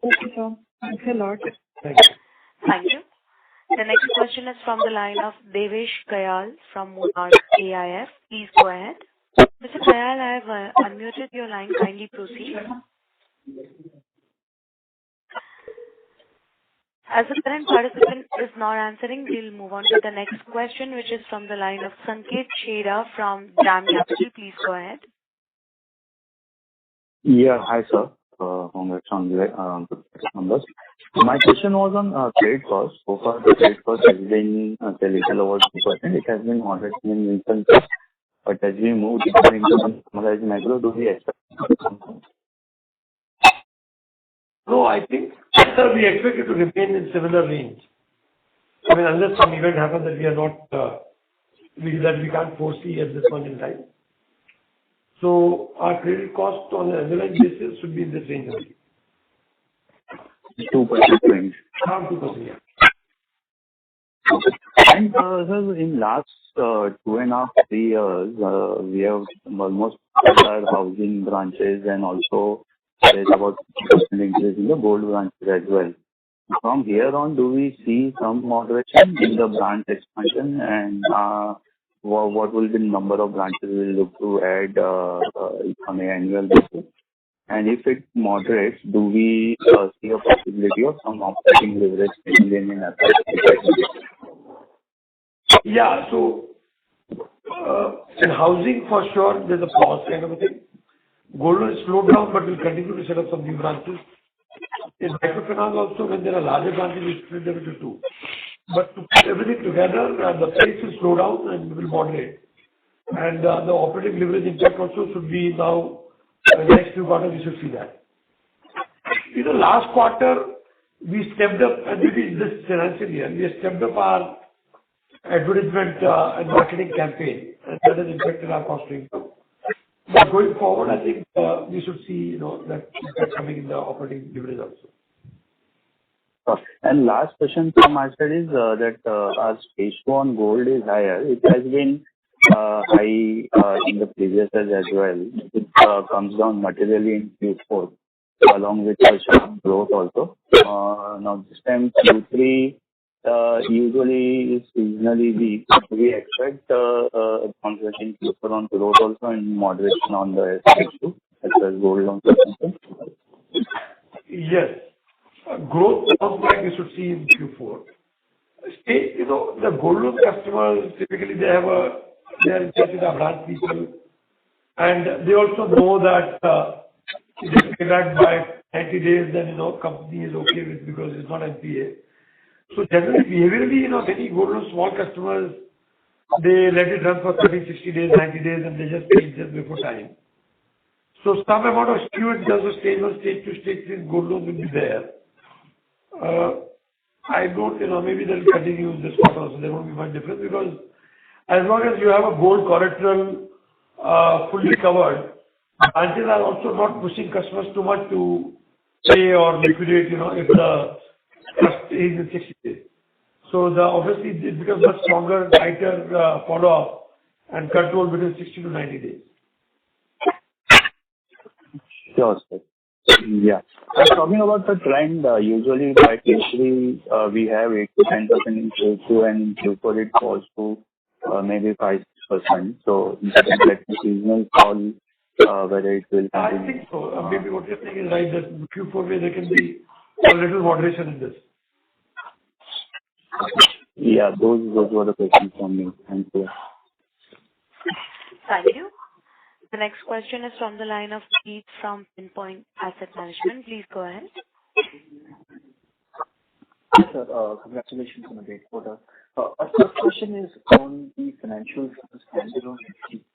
[SPEAKER 9] Okay, sir. Thanks a lot.
[SPEAKER 3] Thank you.
[SPEAKER 1] Thank you. The next question is from the line of Devesh Kayal from Monarch AIF. Please go ahead. Mr. Kayal, I have unmuted your line. Kindly proceed. As the current participant is not answering, we'll move on to the next question, which is from the line of Sanket Chheda from DAM Capital. Please go ahead.
[SPEAKER 8] Yeah. Hi, sir. Congrats on the numbers. My question was on credit cost. So far, the credit cost has been a little over 2%. It has been moderate in recent years. But as we move deeper into the normalized macro, do we expect to come down?
[SPEAKER 3] No, I think, sir, we expect it to remain in similar range. I mean, unless some event happens that we are not, that we can't foresee at this point in time. So our credit cost on an annualized basis should be in this range only.
[SPEAKER 8] 2% range.
[SPEAKER 3] Around 2%, yeah.
[SPEAKER 8] And sir, in last 2.5, 3 years, we have almost our housing branches, and also there's about 50% increase in the gold branches as well. From here on, do we see some moderation in the branch expansion, and what will be the number of branches we look to add on an annual basis? And if it moderates, do we see a possibility of some operating leverage in FY2023?
[SPEAKER 3] Yeah. So in housing, for sure, there's a pause kind of a thing. Gold loan is slowed down, but we'll continue to set up some new branches. In microfinance also, when there are larger branches, we split them into 2. But to put everything together, the pace will slow down and will moderate. And the operating leverage impact also should be now, in the next few quarters, we should see that. In the last quarter, we stepped up, and maybe in this financial year, we have stepped up our advertisement and marketing campaign, and that has impacted our cost to income. But going forward, I think we should see, that impact coming in the operating leverage also.
[SPEAKER 8] And last question from my side is that our stage 2 on gold is higher. It has been high in the previous years as well. It comes down materially in Q4, along with a sharp growth also. Now this time Q3 usually is seasonally weak. Do we expect confidence in Q4 on growth also and moderation on the stage 2 as well as gold loan?
[SPEAKER 3] Yes. Growth comes back, we should see in Q4. The gold loan customers, typically they are in touch with our branch people, and they also know that if they pay back by 90 days, then company is okay with, because it's not NPA. So generally, behaviorally, many gold loan small customers, they let it run for 30, 60 days, 90 days, and they just pay just before time. So some amount of skew in terms of stage 1, stage 2, stage 3 gold loans will be there. I don't, maybe they'll continue this quarter, so there won't be much difference, because as long as you have a gold collateral fully covered, branches are also not pushing customers too much to pay or liquidate, if the trust is in 60 days. So obviously it becomes much stronger, tighter follow-up and control between 60 to 90 days.
[SPEAKER 8] Sure, sir. Yeah. Talking about the trend, usually by Q3 we have 8 to 10% in Q2, and in Q4 it falls to maybe 5-6%. So that seasonal fall, whether it will continue.
[SPEAKER 3] I think so. Maybe what you're saying is right, that Q4 where there can be a little moderation in this.
[SPEAKER 10] Yeah, those were the questions from me. Thank you.
[SPEAKER 1] Thank you. The next question is from the line of Keith from Pinpoint Asset Management. Please go ahead.
[SPEAKER 11] Yes, sir. Congratulations on a great quarter. Our first question is on the financials of the standalone entity,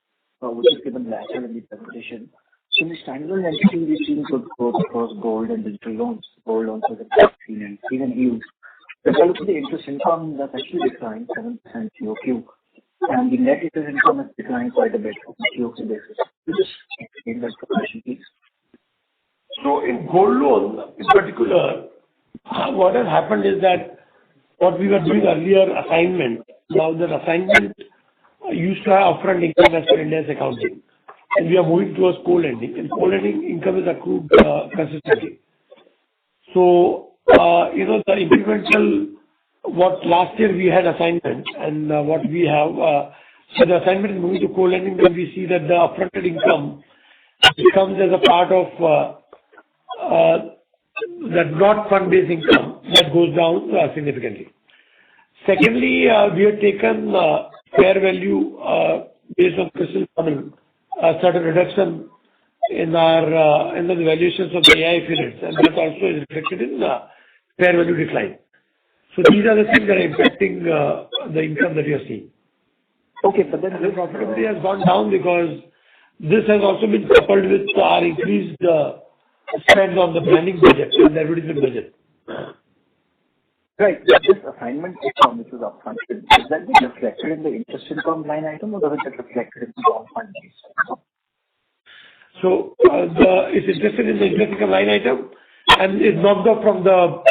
[SPEAKER 11] which is given later in the presentation. So in the standalone entity, we've seen good growth across gold and digital loans. Gold loans have seen and yields. If I look at the interest income, that's actually declined 7% QOQ. And the net interest income has declined quite a bit on a QOQ basis. Could you just explain that question, please?
[SPEAKER 3] So in gold loan, in particular, what has happened is that what we were doing earlier, assignment, now the assignment used to have upfront income as per India's accounting. And we are moving towards co-lending. And co-lending income is accrued consistently. So, the incremental, what last year we had assignment and what we have, so the assignment is moving to co-lending, then we see that the upfronted income becomes as a part of that not fund-based income that goes down significantly. Secondly, we have taken fair value based on crystal model, a certain reduction in our in the valuations of the IIFL, and that also is reflected in fair value decline. So these are the things that are impacting the income that you are seeing.
[SPEAKER 11] Okay, but then
[SPEAKER 3] the profitability has gone down because this has also been coupled with our increased spend on the branding budget and the advertisement budget.
[SPEAKER 11] Right. This assignment income, which was upfront, does that get reflected in the interest income line item, or does it get reflected in the non-fund income?
[SPEAKER 3] So it's interested in the interest income line item and is knocked off from the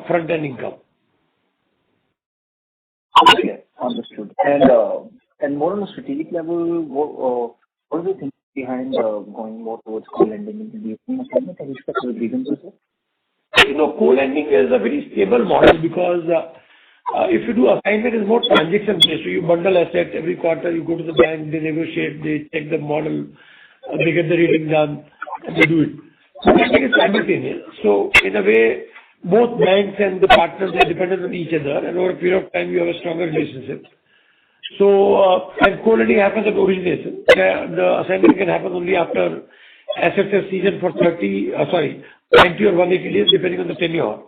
[SPEAKER 3] front end income.
[SPEAKER 11] Okay, understood. And more on a strategic level, what do you think behind going more towards co-lending? Do you think assignment and expect the reasons for it?
[SPEAKER 3] Co-lending is a very stable model because if you do assignment, it's more transaction based. So you bundle assets every quarter, you go to the bank, they negotiate, they check the model, they get the rating done, and they do it. So I think it's simultaneous. So in a way, both banks and the partners are dependent on each other, and over a period of time, you have a stronger relationship. So and co-lending happens at origination. The assignment can happen only after assets are seasoned for 90 or 180 days, depending on the tenure.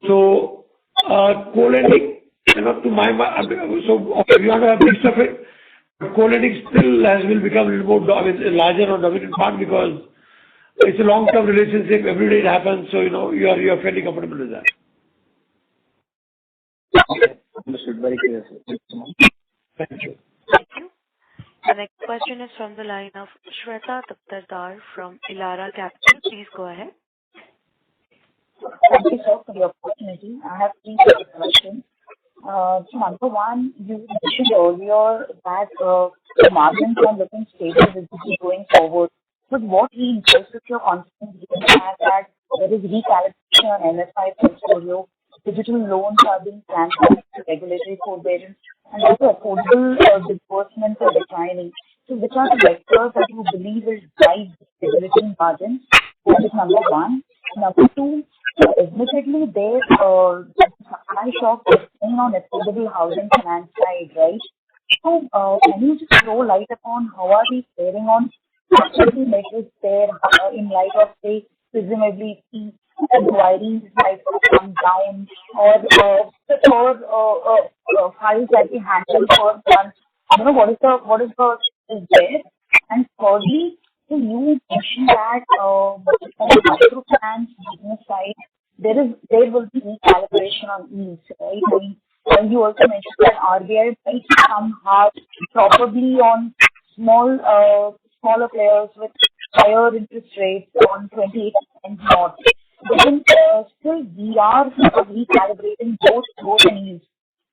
[SPEAKER 3] So co-lending, to my mind, so okay, we want to have mix of it. But co-lending still will become a little more larger or dominant part because it's a long-term relationship. Every day it happens, so you are fairly comfortable with that.
[SPEAKER 11] Okay, understood. Very clear, sir. Thank you so much.
[SPEAKER 3] Thank you.
[SPEAKER 1] Thank you. The next question is from the line of Shweta Taptardar from Elara Capital. Please go ahead.
[SPEAKER 12] Thank you, sir, for the opportunity. I have three questions. So number one, you mentioned earlier that the margins are looking stable visibly going forward. But what reinforces your confidence given the fact that there is recalibration on MFI portfolio, digital loans are being transferred to regulatory forbearance, and also affordable disbursements are declining. So which are the vectors that you believe will drive stability in margins? That is number one. Number two, admittedly, there's supply shock on affordable housing finance side, right? So can you just throw light upon how are we faring on security measures there in light of, say, presumably inquiries might come down or files that we handle for months? What is the there? And thirdly, so you mentioned that on the microfinance business side, there will be recalibration on yields, right? I mean, and you also mentioned that RBI might come hard probably on smaller players with higher interest rates on 28% not. But then still we are recalibrating both growth and yields.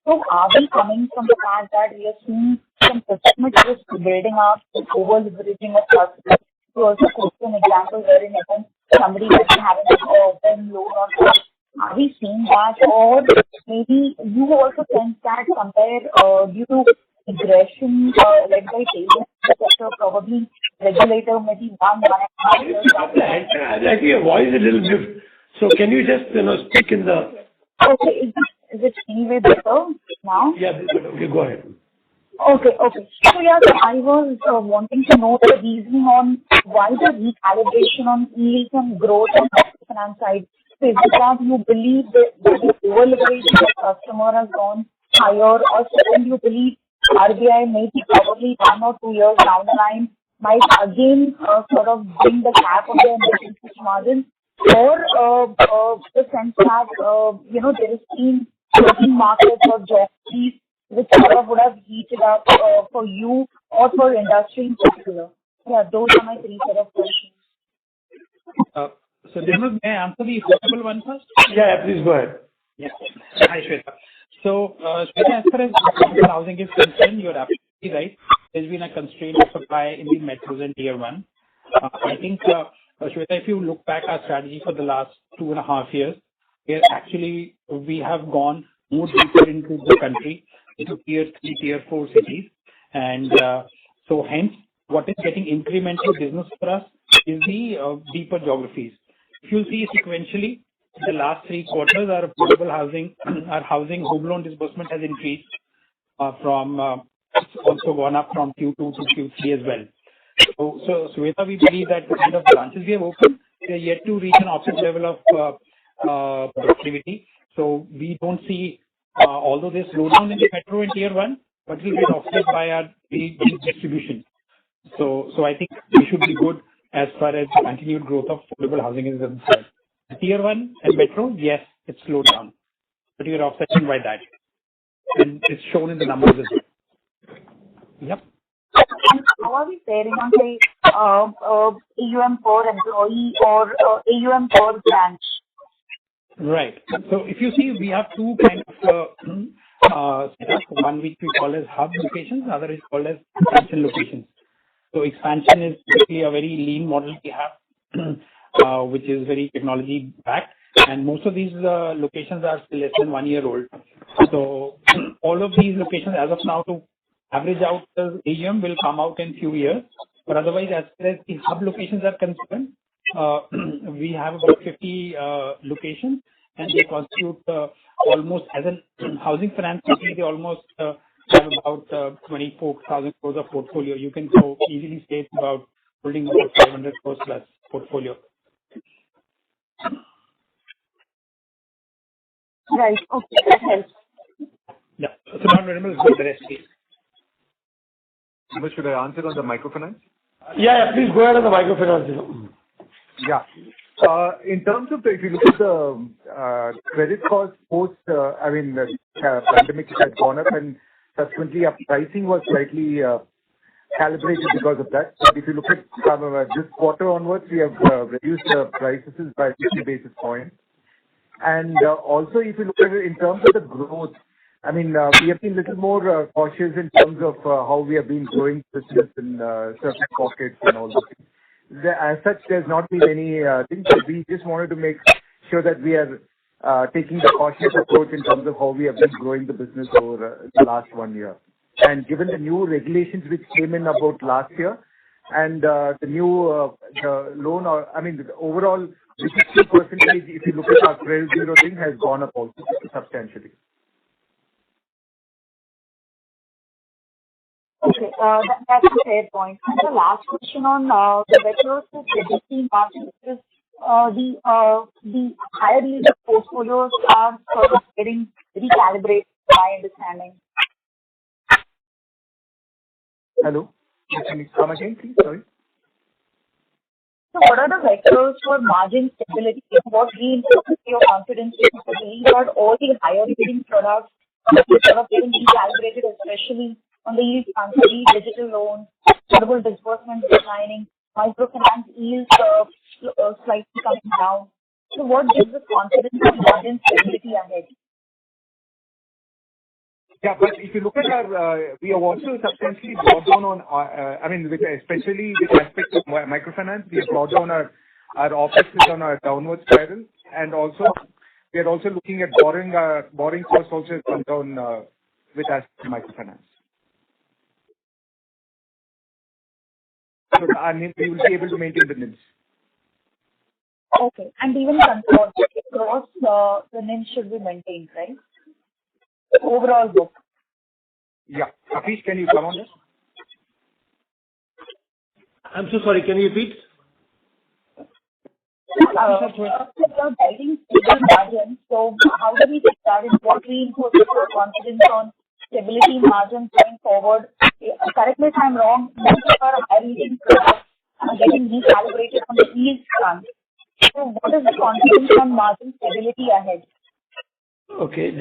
[SPEAKER 12] So are we coming from the fact that we are seeing some systemic risk building up, over leveraging of customers? You also quote an example wherein somebody might be having an open loan on cash. Are we seeing that, or maybe you also sense that somewhere due to aggression led by tailwind sector, probably regulator maybe 1.5 years down.
[SPEAKER 3] I think your voice is a little different. So can you just speak in the...
[SPEAKER 12] Okay. Is it anyway better now?
[SPEAKER 3] Yeah, this is better. Okay, go ahead.
[SPEAKER 12] Okay. So yeah, so I was wanting to know the reasoning on why the recalibration on yields and growth on the finance side. So is it that you believe that the over-leverage of the customer has gone higher, or second, you believe RBI maybe probably 1 or 2 years down the line might again sort of bring the cap of their net interest margin, or the sense that there has been certain markets or geographies which sort of would have heated up for you or for industry in particular? Yeah, those are my 3 set of questions.
[SPEAKER 7] So Nirmal, may I answer the affordable one first?
[SPEAKER 3] Yeah, please go ahead.
[SPEAKER 7] Yeah. Hi, Shweta. So, Shweta, as far as affordable housing is concerned, you're absolutely right. There's been a constraint of supply in the metros and tier 1. I think, Shweta, if you look back our strategy for the last 2.5 years, we have gone more deeper into the country, into tier 3, tier 4 cities. And so hence, what is getting incremental business for us is the deeper geographies. If you see sequentially, in the last 3 quarters, our affordable housing, our housing home loan disbursement has increased it's also gone up from Q2 to Q3 as well. So Shweta, we believe that the kind of branches we have opened, they are yet to reach an optimal level of productivity. So we don't see, although there's slowdown in the metro and tier 1, but it will get offset by our distribution. So I think we should be good as far as the continued growth of affordable housing is concerned. Tier 1 and metro, yes, it's slowed down, but you're offsetting by that. And it's shown in the numbers as well. Yep.
[SPEAKER 12] And how are we faring on the AUM per employee or AUM per branch?
[SPEAKER 7] Right. So if you see, we have 2 kind of setup. One which we call as hub locations, other is called as expansion locations. So expansion is basically a very lean model we have, which is very technology backed, and most of these locations are still less than 1 year old. So all of these locations as of now to average out the AUM will come out in few years. But otherwise, as far as the hub locations are concerned, we have about 50 locations, and they constitute almost, as a housing finance company, they almost have about 24,000 crores of portfolio. You can so easily say it's about holding about 500 crores plus portfolio.
[SPEAKER 12] Right. Okay, that helps.
[SPEAKER 7] Yeah. So now Nirmal, go the rest, please.
[SPEAKER 13] Should I answer on the microfinance?
[SPEAKER 3] Yeah, please go ahead on the microfinance.
[SPEAKER 13] Yeah. In terms of if you look at the credit cost post, the pandemic has gone up, and subsequently our pricing was slightly calibrated because of that. But if you look at this quarter onwards, we have reduced the prices by 50 basis points. And also, if you look at it in terms of the growth, we have been a little more cautious in terms of how we have been growing business in certain pockets and all those things. As such, there's not been any things. We just wanted to make sure that we are taking the cautious approach in terms of how we have been growing the business over the last 1 year. And given the new regulations which came in about last year, and the new the loan, the overall 60%, if you look at our credit bureau thing, has gone up also substantially.
[SPEAKER 12] Okay, that's a fair point. And the last question on the metros to credit margin is the higher yield portfolios are sort of getting recalibrated, my understanding.
[SPEAKER 13] Hello? Can you come again, please? Sorry.
[SPEAKER 12] So what are the vectors for margin stability? What reinforces your confidence in the belief that all the higher yielding products are sort of getting recalibrated, especially on the yield transfer, digital loans, affordable disbursements declining, microfinance yields slightly coming down. So what gives us confidence in margin stability ahead?
[SPEAKER 13] Yeah, but if you look at our, we have also substantially brought down on, especially with respect to microfinance, we have brought down our OpEx is on a downward spiral, and also we are also looking at borrowing costs also has come down with us to microfinance. So we will be able to maintain the NIMs.
[SPEAKER 12] Okay, and even Concall across the NIMs should be maintained, right? overall book.
[SPEAKER 13] Yeah. Afish, can you come on this?
[SPEAKER 2] I'm so sorry. Can you repeat?
[SPEAKER 12] You're guiding stable margins, so how do we take that into what reinforces our confidence on stability margins going forward? Correct me if I'm wrong, most of our high-rating products are getting recalibrated on the yield front. So what is the confidence on margin stability ahead?
[SPEAKER 3] Okay,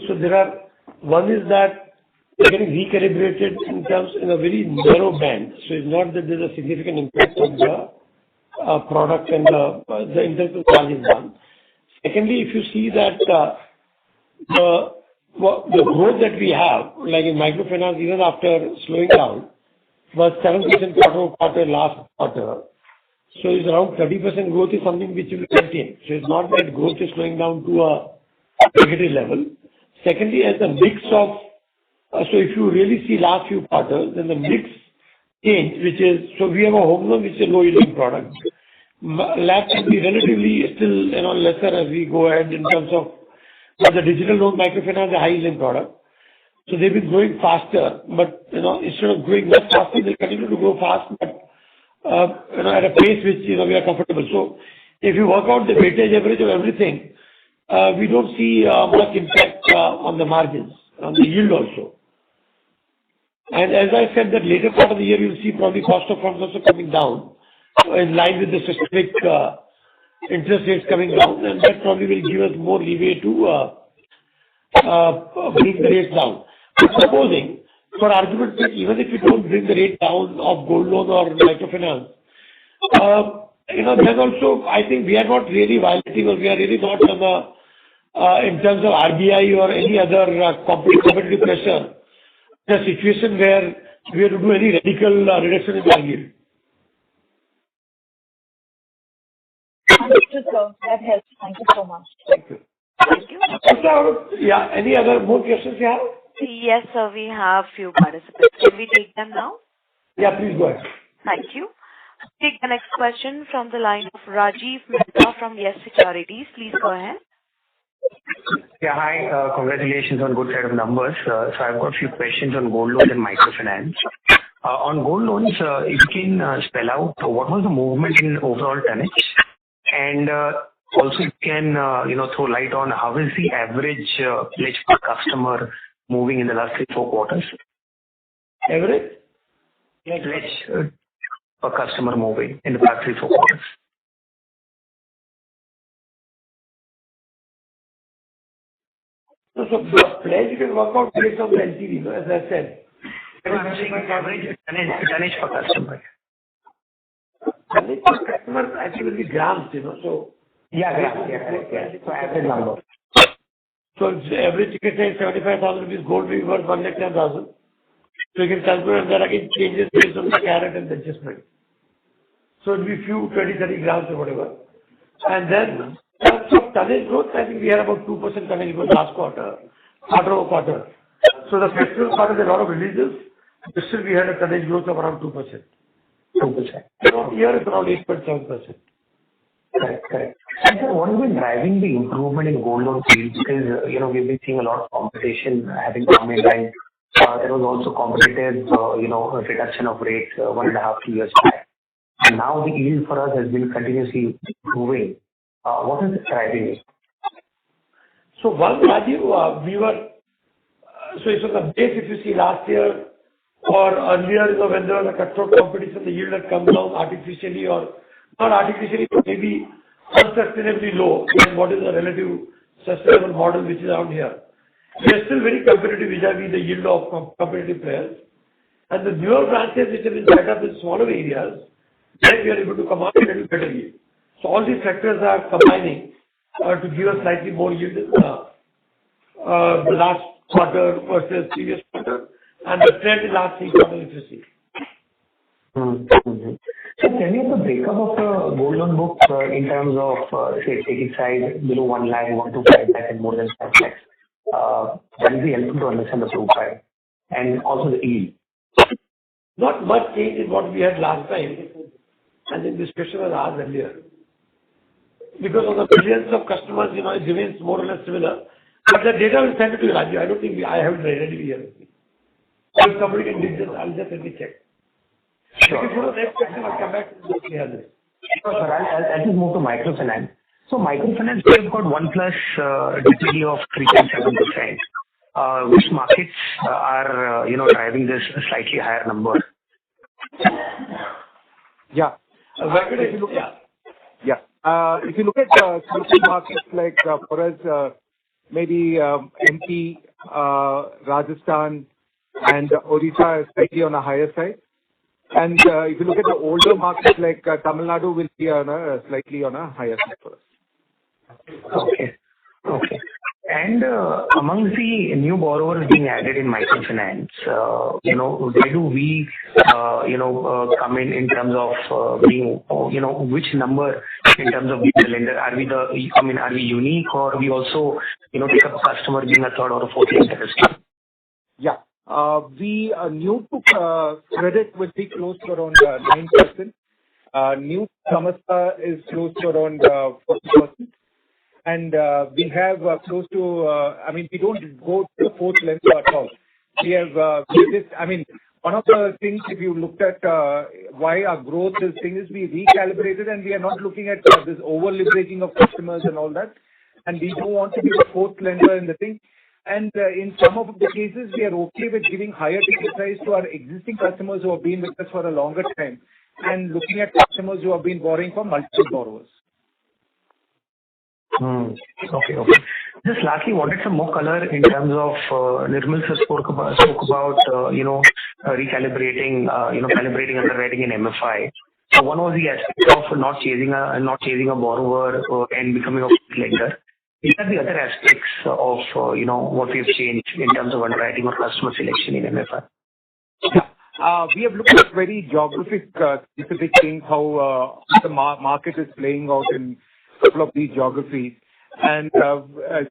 [SPEAKER 3] so there are, one is that they're getting recalibrated in a very narrow band. So it's not that there's a significant impact on the product and the interest margin one. Secondly, if you see that the growth that we have, like in microfinance, even after slowing down, was 7% quarter last quarter. So it's around 30% growth is something which will maintain. So it's not that growth is slowing down to a negative level. Secondly, as the mix of, so if you really see last few quarters, then the mix change, which is, so we have a home loan which is a low yielding product. LAP can be relatively still, lesser as we go ahead in terms of, but the digital loan microfinance is a high yielding product. So they've been growing faster, but, instead of growing much faster, they continue to grow fast, but, at a pace which, we are comfortable. So if you work out the weightage average of everything, we don't see much impact on the margins, on the yield also. And as I said, that later part of the year, you'll see probably cost of funds also coming down in line with the systemic interest rates coming down, and that probably will give us more leeway to bring the rates down. But supposing, for argument's sake, even if you don't bring the rate down of gold loan or microfinance, then also I think we are not really violating, or we are really not on the, in terms of RBI or any other competitive pressure, in a situation where we have to do any radical reduction in our yield.
[SPEAKER 12] Understood, sir. That helps. Thank you so much.
[SPEAKER 3] Thank you.
[SPEAKER 1] Thank you.
[SPEAKER 3] Yeah, any other more questions you have?
[SPEAKER 1] Yes, sir. We have few participants. Can we take them now?
[SPEAKER 3] Yeah, please go ahead.
[SPEAKER 1] Thank you. Take the next question from the line of Rajiv Mehta from Yes Securities. Please go ahead.
[SPEAKER 14] Yeah, hi. Congratulations on good set of numbers. So I've got a few questions on gold loans and microfinance. On gold loans, if you can spell out what was the movement in overall tonnage, and also you can throw light on how is the average pledge per customer moving in the last 3-4 quarters?
[SPEAKER 3] Average?
[SPEAKER 14] Pledge per customer moving in the past 3-4 quarters.
[SPEAKER 3] So the pledge you can work out based on the LTV, as I said.
[SPEAKER 14] I'm saying average tonnage per customer.
[SPEAKER 3] Tonnage per customer, I think will be grams, so.
[SPEAKER 14] Yeah, grams. Yeah. So average number.
[SPEAKER 3] So the average ticket size 75,000 rupees, gold will be worth 1,10,000. So you can calculate, and that again changes based on the carat and the adjustment. So it will be few 20-30 grams or whatever. And then in terms of tonnage growth, I think we had about 2% tonnage growth last quarter-over-quarter. So the festival quarter, there are a lot of releases, but still we had a tonnage growth of around 2%. 2%. Here it's around 8.7%.
[SPEAKER 14] Correct. And sir, what has been driving the improvement in gold loan yields? Because, we've been seeing a lot of competition having come in, and there was also competitive, reduction of rates 1.5-2 years back. And now the yield for us has been continuously improving. What is driving it?
[SPEAKER 3] So one, Rajiv, so it's on the base, if you see last year or earlier, when there was a cutthroat competition, the yield had come down artificially, or not artificially, but maybe unsustainably low than what is the relative sustainable model which is out here. We are still very competitive vis-a-vis the yield of competitive players. And the newer branches which have been set up in smaller areas, then we are able to command a little better yield. So all these factors are combining to give us slightly more yield in the last quarter versus previous quarter, and the trend in last 3 quarters, if you see.
[SPEAKER 14] Mm-hmm. So can you have the breakup of the gold loan book in terms of, say, ticket size below 1 lakh, 1 to 5 lakh, and more than 5 lakhs? That will be helpful to understand the profile and also the yield.
[SPEAKER 3] Not much change in what we had last time. I think this question was asked earlier. Because of the millions of customers, it remains more or less similar. But the data will send it to you, Raju. I don't think I have it ready here with me. So if somebody can do this, I'll just let me check.
[SPEAKER 14] Sure.
[SPEAKER 3] If you know the next question, I'll come back to this. We have this.
[SPEAKER 14] Sure, sir. I'll just move to microfinance. So microfinance, we have got 1 plus DPD of 3.7%. Which markets are, driving this slightly higher number?
[SPEAKER 13] Yeah. If you look at certain markets like for us, maybe MP, Rajasthan, and Odisha are slightly on a higher side. And if you look at the older markets like Tamil Nadu, will be slightly on a higher side for us.
[SPEAKER 14] Okay. And among the new borrowers being added in microfinance, where do we, come in terms of being, which number in terms of being the lender? Are we unique, or we also, take up a customer being a third or a fourth lender?
[SPEAKER 13] Yeah. We are new to credit would be close to around 9%. New Samasta is close to around 40%. And we have close to, we don't go to the fourth lender at all. We have, one of the things, if you looked at why our growth is thing is we recalibrated and we are not looking at this over-leveraging of customers and all that. And we don't want to be the fourth lender in the thing. And in some of the cases, we are okay with giving higher ticket size to our existing customers who have been with us for a longer time and looking at customers who have been borrowing from multiple borrowers.
[SPEAKER 14] Okay. Just lastly, wanted some more color in terms of Nirmal sir spoke about recalibrating, calibrating underwriting in MFI. So one was the aspect of not chasing a borrower and becoming a lender. These are the other aspects of what we've changed in terms of underwriting or customer selection in MFI.
[SPEAKER 13] Yeah. We have looked at very geographic specific things, how the market is playing out in a couple of these geographies. And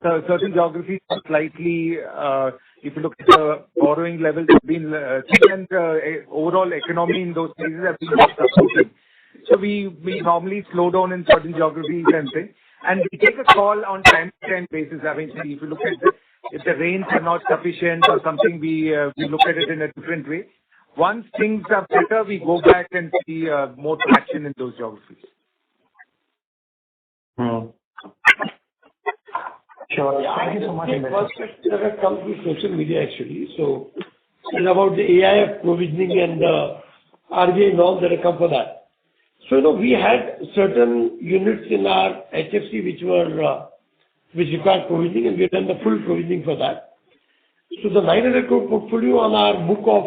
[SPEAKER 13] certain geographies are slightly, if you look at the borrowing levels, have been and overall economy in those places have been supporting. So we normally slow down in certain geographies and things. And we take a call on time-to-time basis. If you look at if the rains are not sufficient or something, we look at it in a different way. Once things are better, we go back and see more traction in those geographies.
[SPEAKER 14] Sure. Thank you so much.
[SPEAKER 3] First question that has come through social media actually. So it's about the AIF provisioning and the RBI norms that have come for that. So we had certain units in our HFC which required provisioning, and we have done the full provisioning for that. So the 900 crore portfolio on our book of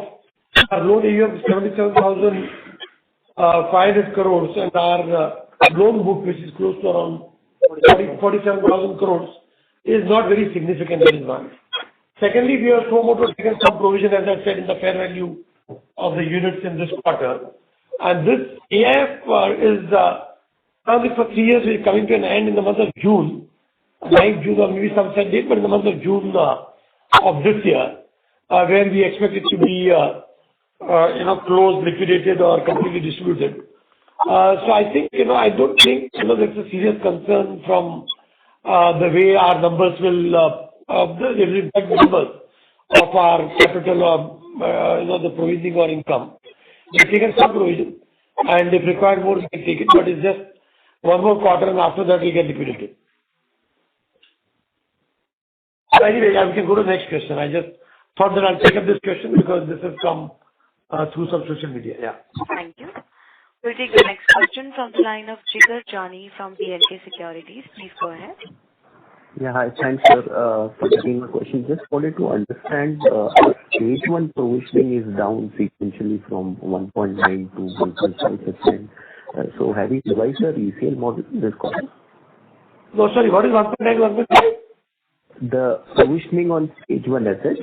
[SPEAKER 3] our loan AUM of 77,500 crores and our loan book, which is close to around 47,000 crores, is not very significant. That is one. Secondly, we have taken some provision, as I said, in the fair value of the units in this quarter. And this AIF is only for 3 years. We're coming to an end in the month of June, 9th June or maybe some set date, but in the month of June of this year, where we expect it to be closed, liquidated, or completely distributed. So I think I don't think there's a serious concern from the way our numbers will impact the numbers of our capital or the provisioning or income. We've taken some provision, and if required more, we can take it, but it's just one more quarter, and after that we get liquidated. So anyway, we can go to the next question. I just thought that I'll take up this question because this has come through some social media. Yeah.
[SPEAKER 1] Thank you. We'll take the next question from the line of Jigar Jani from BNK Securities. Please go ahead.
[SPEAKER 10] Yeah, hi. Thanks, sir, for taking my question. Just wanted to understand, stage 1 provisioning is down sequentially from 1.9 to 1.5%. So have you revised the ECL model this quarter?
[SPEAKER 3] No, sorry, what is 1.9, 1.5?
[SPEAKER 10] The provisioning on stage 1 assets,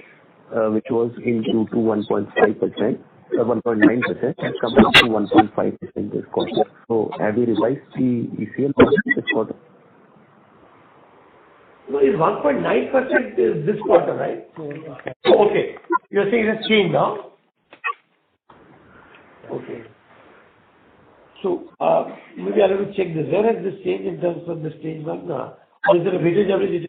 [SPEAKER 10] which was in Q2 1.5%, 1.9%, has come down to 1.5% this quarter. So have you revised the ECL model this quarter?
[SPEAKER 3] No, it's 1.9% is this quarter, right? Okay. You're saying it's changed now? Okay. So maybe I'll have to check this. Where has this changed in terms of the stage 1? Or is there a weighted average?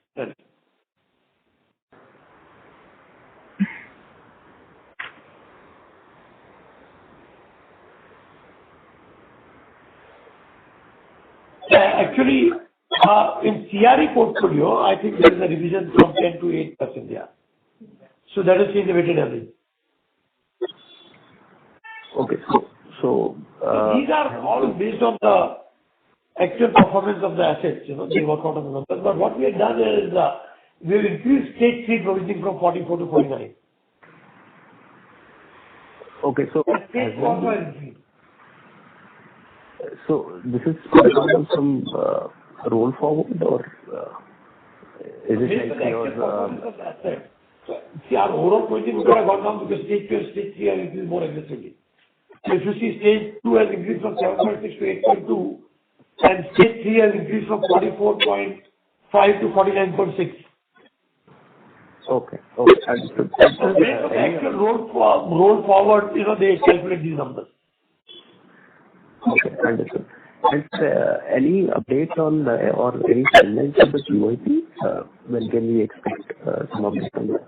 [SPEAKER 3] Actually, in CRE portfolio, I think there is a revision from 10 to 8%, yeah. So that is changed the weighted average.
[SPEAKER 10] Okay. So
[SPEAKER 3] these are all based on the actual performance of the assets, they work out of the numbers. But what we have done is, we have increased stage 3 provisioning from 44 to 49.
[SPEAKER 10] okay, so
[SPEAKER 3] Stage 4 was increased.
[SPEAKER 10] so this is from some roll forward, or is it
[SPEAKER 3] Based on
[SPEAKER 10] like
[SPEAKER 3] the actual performance of the asset. So, see, our overall provisioning would have gone down because stage 2 and stage 3 have increased more aggressively. So if you see stage 2 has increased from 7.6 to 8.2, and stage 3 has increased from 44.5 to 49.6.
[SPEAKER 10] Okay. Understood.
[SPEAKER 3] So based on the actual roll forward, they calculate these numbers.
[SPEAKER 10] Okay, understood. And any update on or any timelines on the QIP? When can we expect some update on that?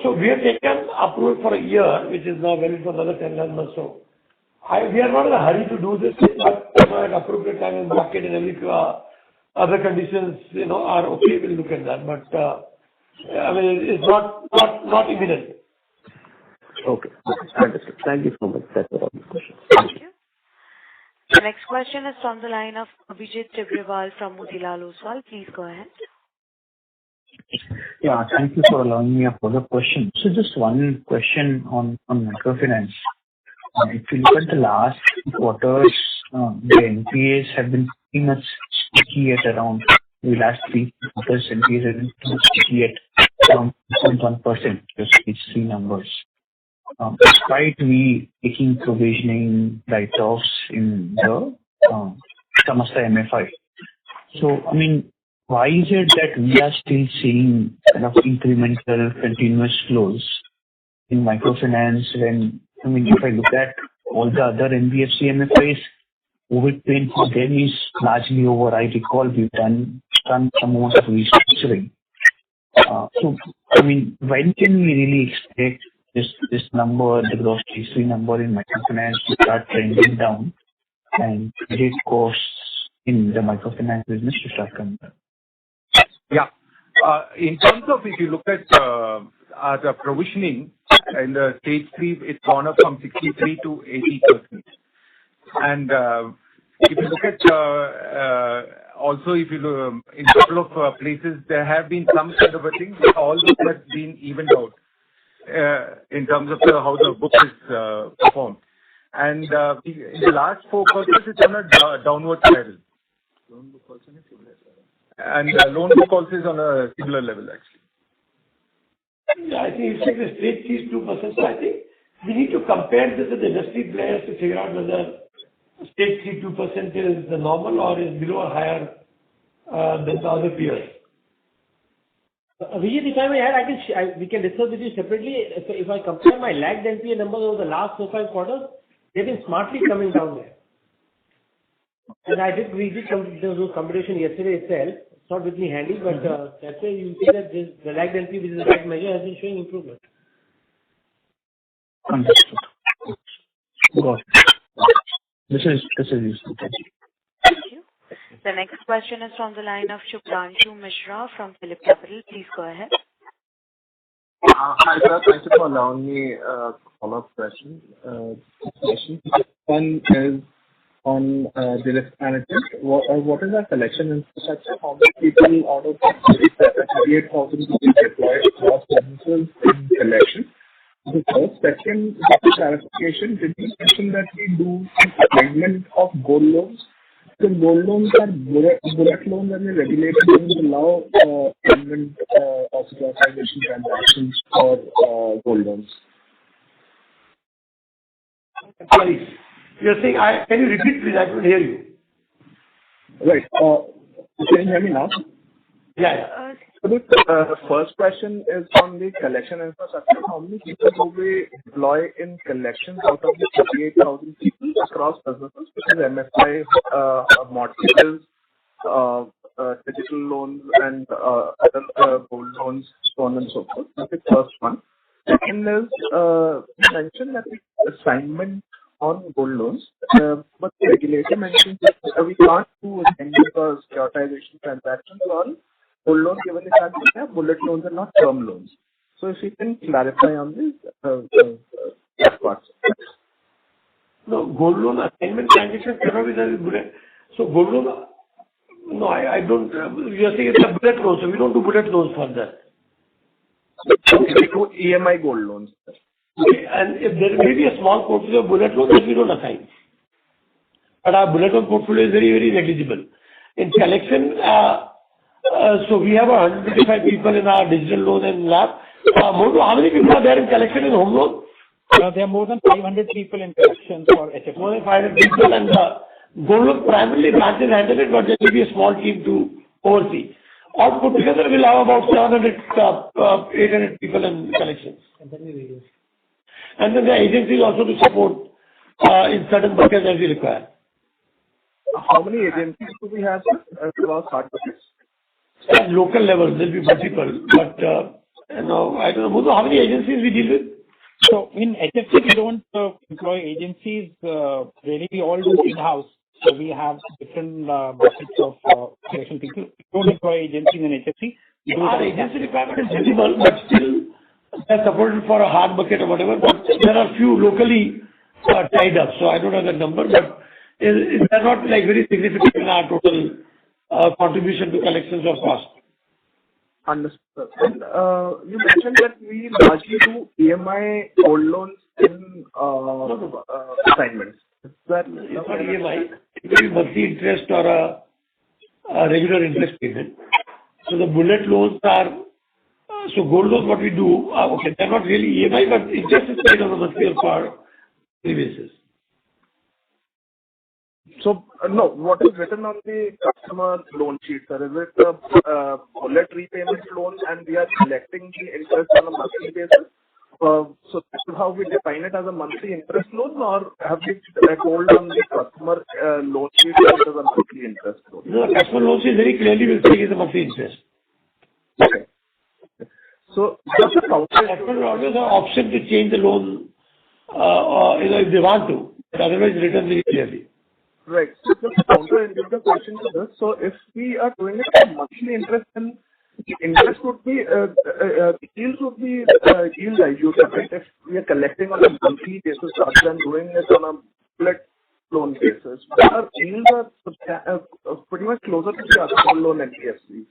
[SPEAKER 3] So we have taken approval for a year, which is now valid for another 10 months or so. We are not in a hurry to do this, but at appropriate time in market and every other conditions, are okay, we'll look at that. But it's not imminent.
[SPEAKER 10] Okay, understood. Thank you so much. That's all the questions.
[SPEAKER 1] Thank you. The next question is from the line of Abhijit Tibrewal from Motilal Oswal. Please go ahead.
[SPEAKER 8] Yeah, thank you for allowing me a further question. So just one question on microfinance. If you look at the last quarters, the NPAs have been pretty much sticky at around the last 3 quarters. NPAs have been pretty much sticky at around 2.1%, just these 3 numbers. Despite we taking provisioning write-offs in the Samasta MFI. So, I mean, why is it that we are still seeing kind of incremental continuous flows in microfinance when, I mean, if I look at all the other NBFC MFIs, COVID pain for them is largely over. I recall we've done some amount of restructuring. So, I mean, when can we really expect this number, the gross T3 number in microfinance to start trending down and credit costs in the microfinance business to start coming down?
[SPEAKER 13] Yeah. In terms of, if you look at the provisioning in the stage 3, it's gone up from 63 to 80%. And if you look at also, if you look in a couple of places, there have been some kind of a thing, but all this has been evened out in terms of how the book is performed. And in the last 4 quarters, it's on a downward spiral. And loan book also is on a similar level, actually.
[SPEAKER 3] Yeah, I think you said the stage 3 is 2%. So I think we need to compare this with the industry players to figure out whether stage 3 2% is the normal or is below or higher than the other peers.
[SPEAKER 2] Vijay, if I may add, we can discuss with you separately. If I compare my lagged NPA numbers over the last 4-5 quarters, they've been smartly coming down there. And we did those computation yesterday itself. It's not with me handy, but that's why you see that the lagged NPA, which is the right measure, has been showing improvement.
[SPEAKER 8] Understood. Got it. This is useful. Thank you.
[SPEAKER 1] Thank you. The next question is from the line of Shubhranshu Mishra from Phillip Capital. Please go ahead.
[SPEAKER 6] Hi, sir. Thank you for allowing me a follow-up question. One is on the risk management. What is our collection infrastructure? How many people out of 38,000 will be deployed across businesses in collection? The first second clarification, did you mention that we do assignment of gold loans? So gold loans are bullet loans and the regulator doesn't allow payment of securitization transactions for gold loans.
[SPEAKER 3] Sorry, you're saying, can you repeat please? I couldn't hear you.
[SPEAKER 6] Right. Can you hear me now?
[SPEAKER 3] Yeah.
[SPEAKER 6] So the first question is on the collection infrastructure. How many people do we deploy in collections out of the 38,000 people across businesses, which is MFI, mortgages, digital loans, and other gold loans, so on and so forth? That's the first one. Second is, you mentioned that the assignment on gold loans, but the regulator mentions that we can't do securitization transactions on gold loans given the fact that they are bullet loans and not term loans. So if you can clarify on this that part.
[SPEAKER 3] No, gold loan assignment transactions cannot be done with bullet. So gold loan, no, I don't. You are saying it's a bullet loan, so we don't do bullet loans for that.
[SPEAKER 6] Okay, we do EMI gold loans.
[SPEAKER 3] Okay, and if there may be a small portfolio of bullet loans that we don't assign. But our bullet loan portfolio is very, very negligible. In collection, so we have 125 people in our digital loan and lab. Modu, how many people are there in collection in home loan?
[SPEAKER 7] There are more than 500 people in collections for HFC.
[SPEAKER 3] More than 500 people, and gold loan primarily branches handle it, but there will be a small team to oversee. All put together, we'll have about 700, 800 people in collections. And then the agencies also to support in certain buckets as we require.
[SPEAKER 6] How many agencies do we have across hard buckets?
[SPEAKER 3] At local level, there will be multiple, but I don't know, how many agencies we deal with?
[SPEAKER 7] So in HFC, we don't employ agencies. Really, we all do in-house. So we have different buckets of collection people. We don't employ agencies in HFC.
[SPEAKER 3] Our agency requirement is visible, but still they're supported for a hard bucket or whatever. But there are few locally tied up. So I don't have that number, but they're not like very significant in our total contribution to collections of cost.
[SPEAKER 6] Understood. And you mentioned that we largely do EMI gold loans in assignments. Is that
[SPEAKER 3] it's not EMI? It will be monthly interest or a regular interest payment. So the bullet loans are so gold loans. What we do? Okay, they're not really EMI, but interest is paid on a monthly or quarterly basis.
[SPEAKER 6] So, no, what is written on the customer loan sheet, sir? Is it a bullet repayment loan and we are collecting the interest on a monthly basis? So this is how we define it as a monthly interest loan, or have we told on the customer loan sheet that it is a monthly interest loan?
[SPEAKER 3] No, customer loan sheet very clearly will say it's a monthly interest.
[SPEAKER 6] Okay. So just a
[SPEAKER 3] customer will always have option to change the loan, if they want to, but otherwise written very clearly.
[SPEAKER 6] Right. So just counter-intuitive question to this. So if we are doing it for monthly interest, then the interest would be, yields would be yield diluted, right? If we are collecting on a monthly basis rather than doing it on a bullet loan basis. But our yields are pretty much closer to the other gold loan NBFCs.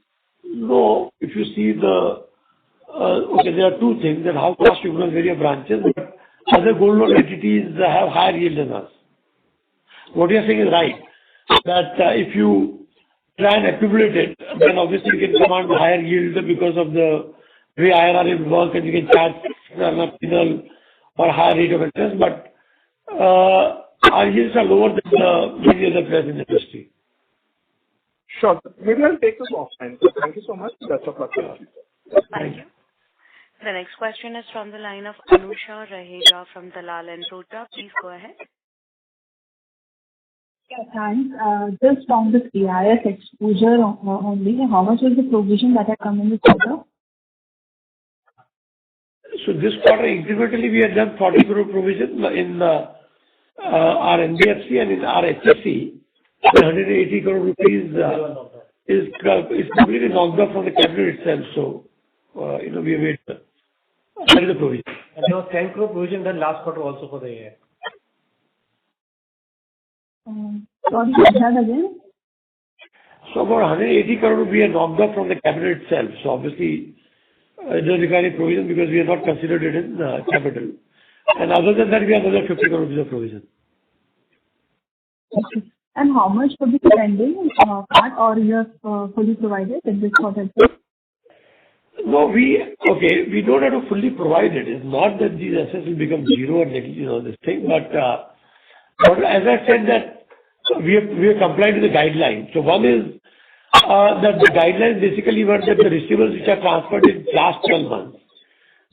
[SPEAKER 3] No, if you see okay, there are two things, that how fast you grow various branches, but other gold loan entities have higher yield than us. What you are saying is right, that if you try and accumulate it, then obviously you can command higher yield because of the way IRR works, and you can charge a penal or higher rate of interest, but our yields are lower than many other players in the industry.
[SPEAKER 6] Sure. Maybe I'll take this offline. So thank you so much. That's all.
[SPEAKER 1] Thank you. The next question is from the line of Anusha Raheja from Dalal & Broacha. Please go ahead.
[SPEAKER 12] Yeah, thanks. Just on this AIF exposure only, how much was the provision that had come in this quarter?
[SPEAKER 3] So this quarter, incrementally, we had done 40 crore provision in our NBFC and in our HFC. 180 crore rupees is completely knocked off from the capital itself. So, we have made that is the provision.
[SPEAKER 2] And there was 10 crore provision done last quarter also for the year.
[SPEAKER 12] Sorry, say that again?
[SPEAKER 3] So about 180 crore we are knocked off from the capital itself. So obviously, it doesn't require any provision because we have not considered it in capital. And other than that, we have another 50 crore rupees of provision.
[SPEAKER 12] Okay. And how much would be pending part, or you have fully provided in this quarter?
[SPEAKER 3] No, we don't have to fully provide it. It's not that these assets will become zero and this thing, but as I said that we have complied with the guidelines. So one is that the guidelines basically were that the receivables which are transferred in last 12 months.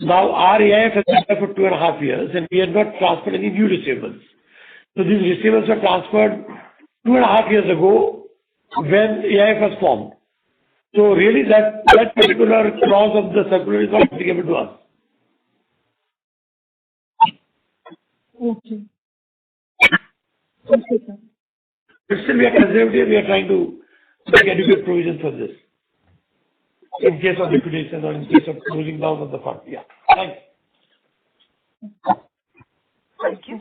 [SPEAKER 3] Now our AIF has been there for 2.5 years and we have not transferred any new receivables. So these receivables were transferred 2.5 years ago when AIF was formed. So really that particular clause of the circular is not applicable to us.
[SPEAKER 12] Okay.
[SPEAKER 9] Okay, sir.
[SPEAKER 3] But still we are conservative, we are trying to make adequate provision for this. In case of liquidation or in case of closing down of the fund. Yeah. Thanks.
[SPEAKER 1] Thank you.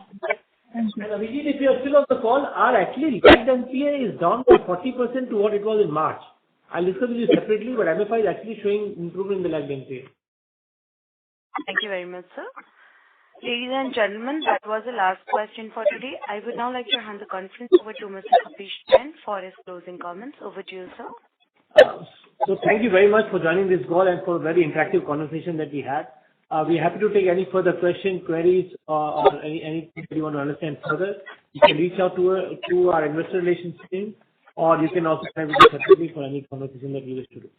[SPEAKER 2] And Abhijit, if you are still on the call, our actually lagged NPA is down by 40% to what it was in March. I'll discuss with you separately, but MFI is actually showing improvement in the lagged NPA.
[SPEAKER 1] Thank you very much, sir. Ladies and gentlemen, that was the last question for today. I would now like to hand the conference over to Mr. Kapish Jain for his closing comments. Over to you, sir.
[SPEAKER 2] So thank you very much for joining this call and for a very interactive conversation that we had. We're happy to take any further questions, queries, or anything that you want to understand further. You can reach out to our investor relations team, or you can also connect with us separately for any conversation that you wish to do.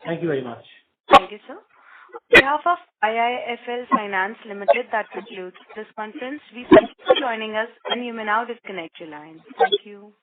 [SPEAKER 2] Thank you very much.
[SPEAKER 1] Thank you, sir. On behalf of IIFL Finance Limited, that concludes this conference. We thank you for joining us, and you may now disconnect your lines. Thank you.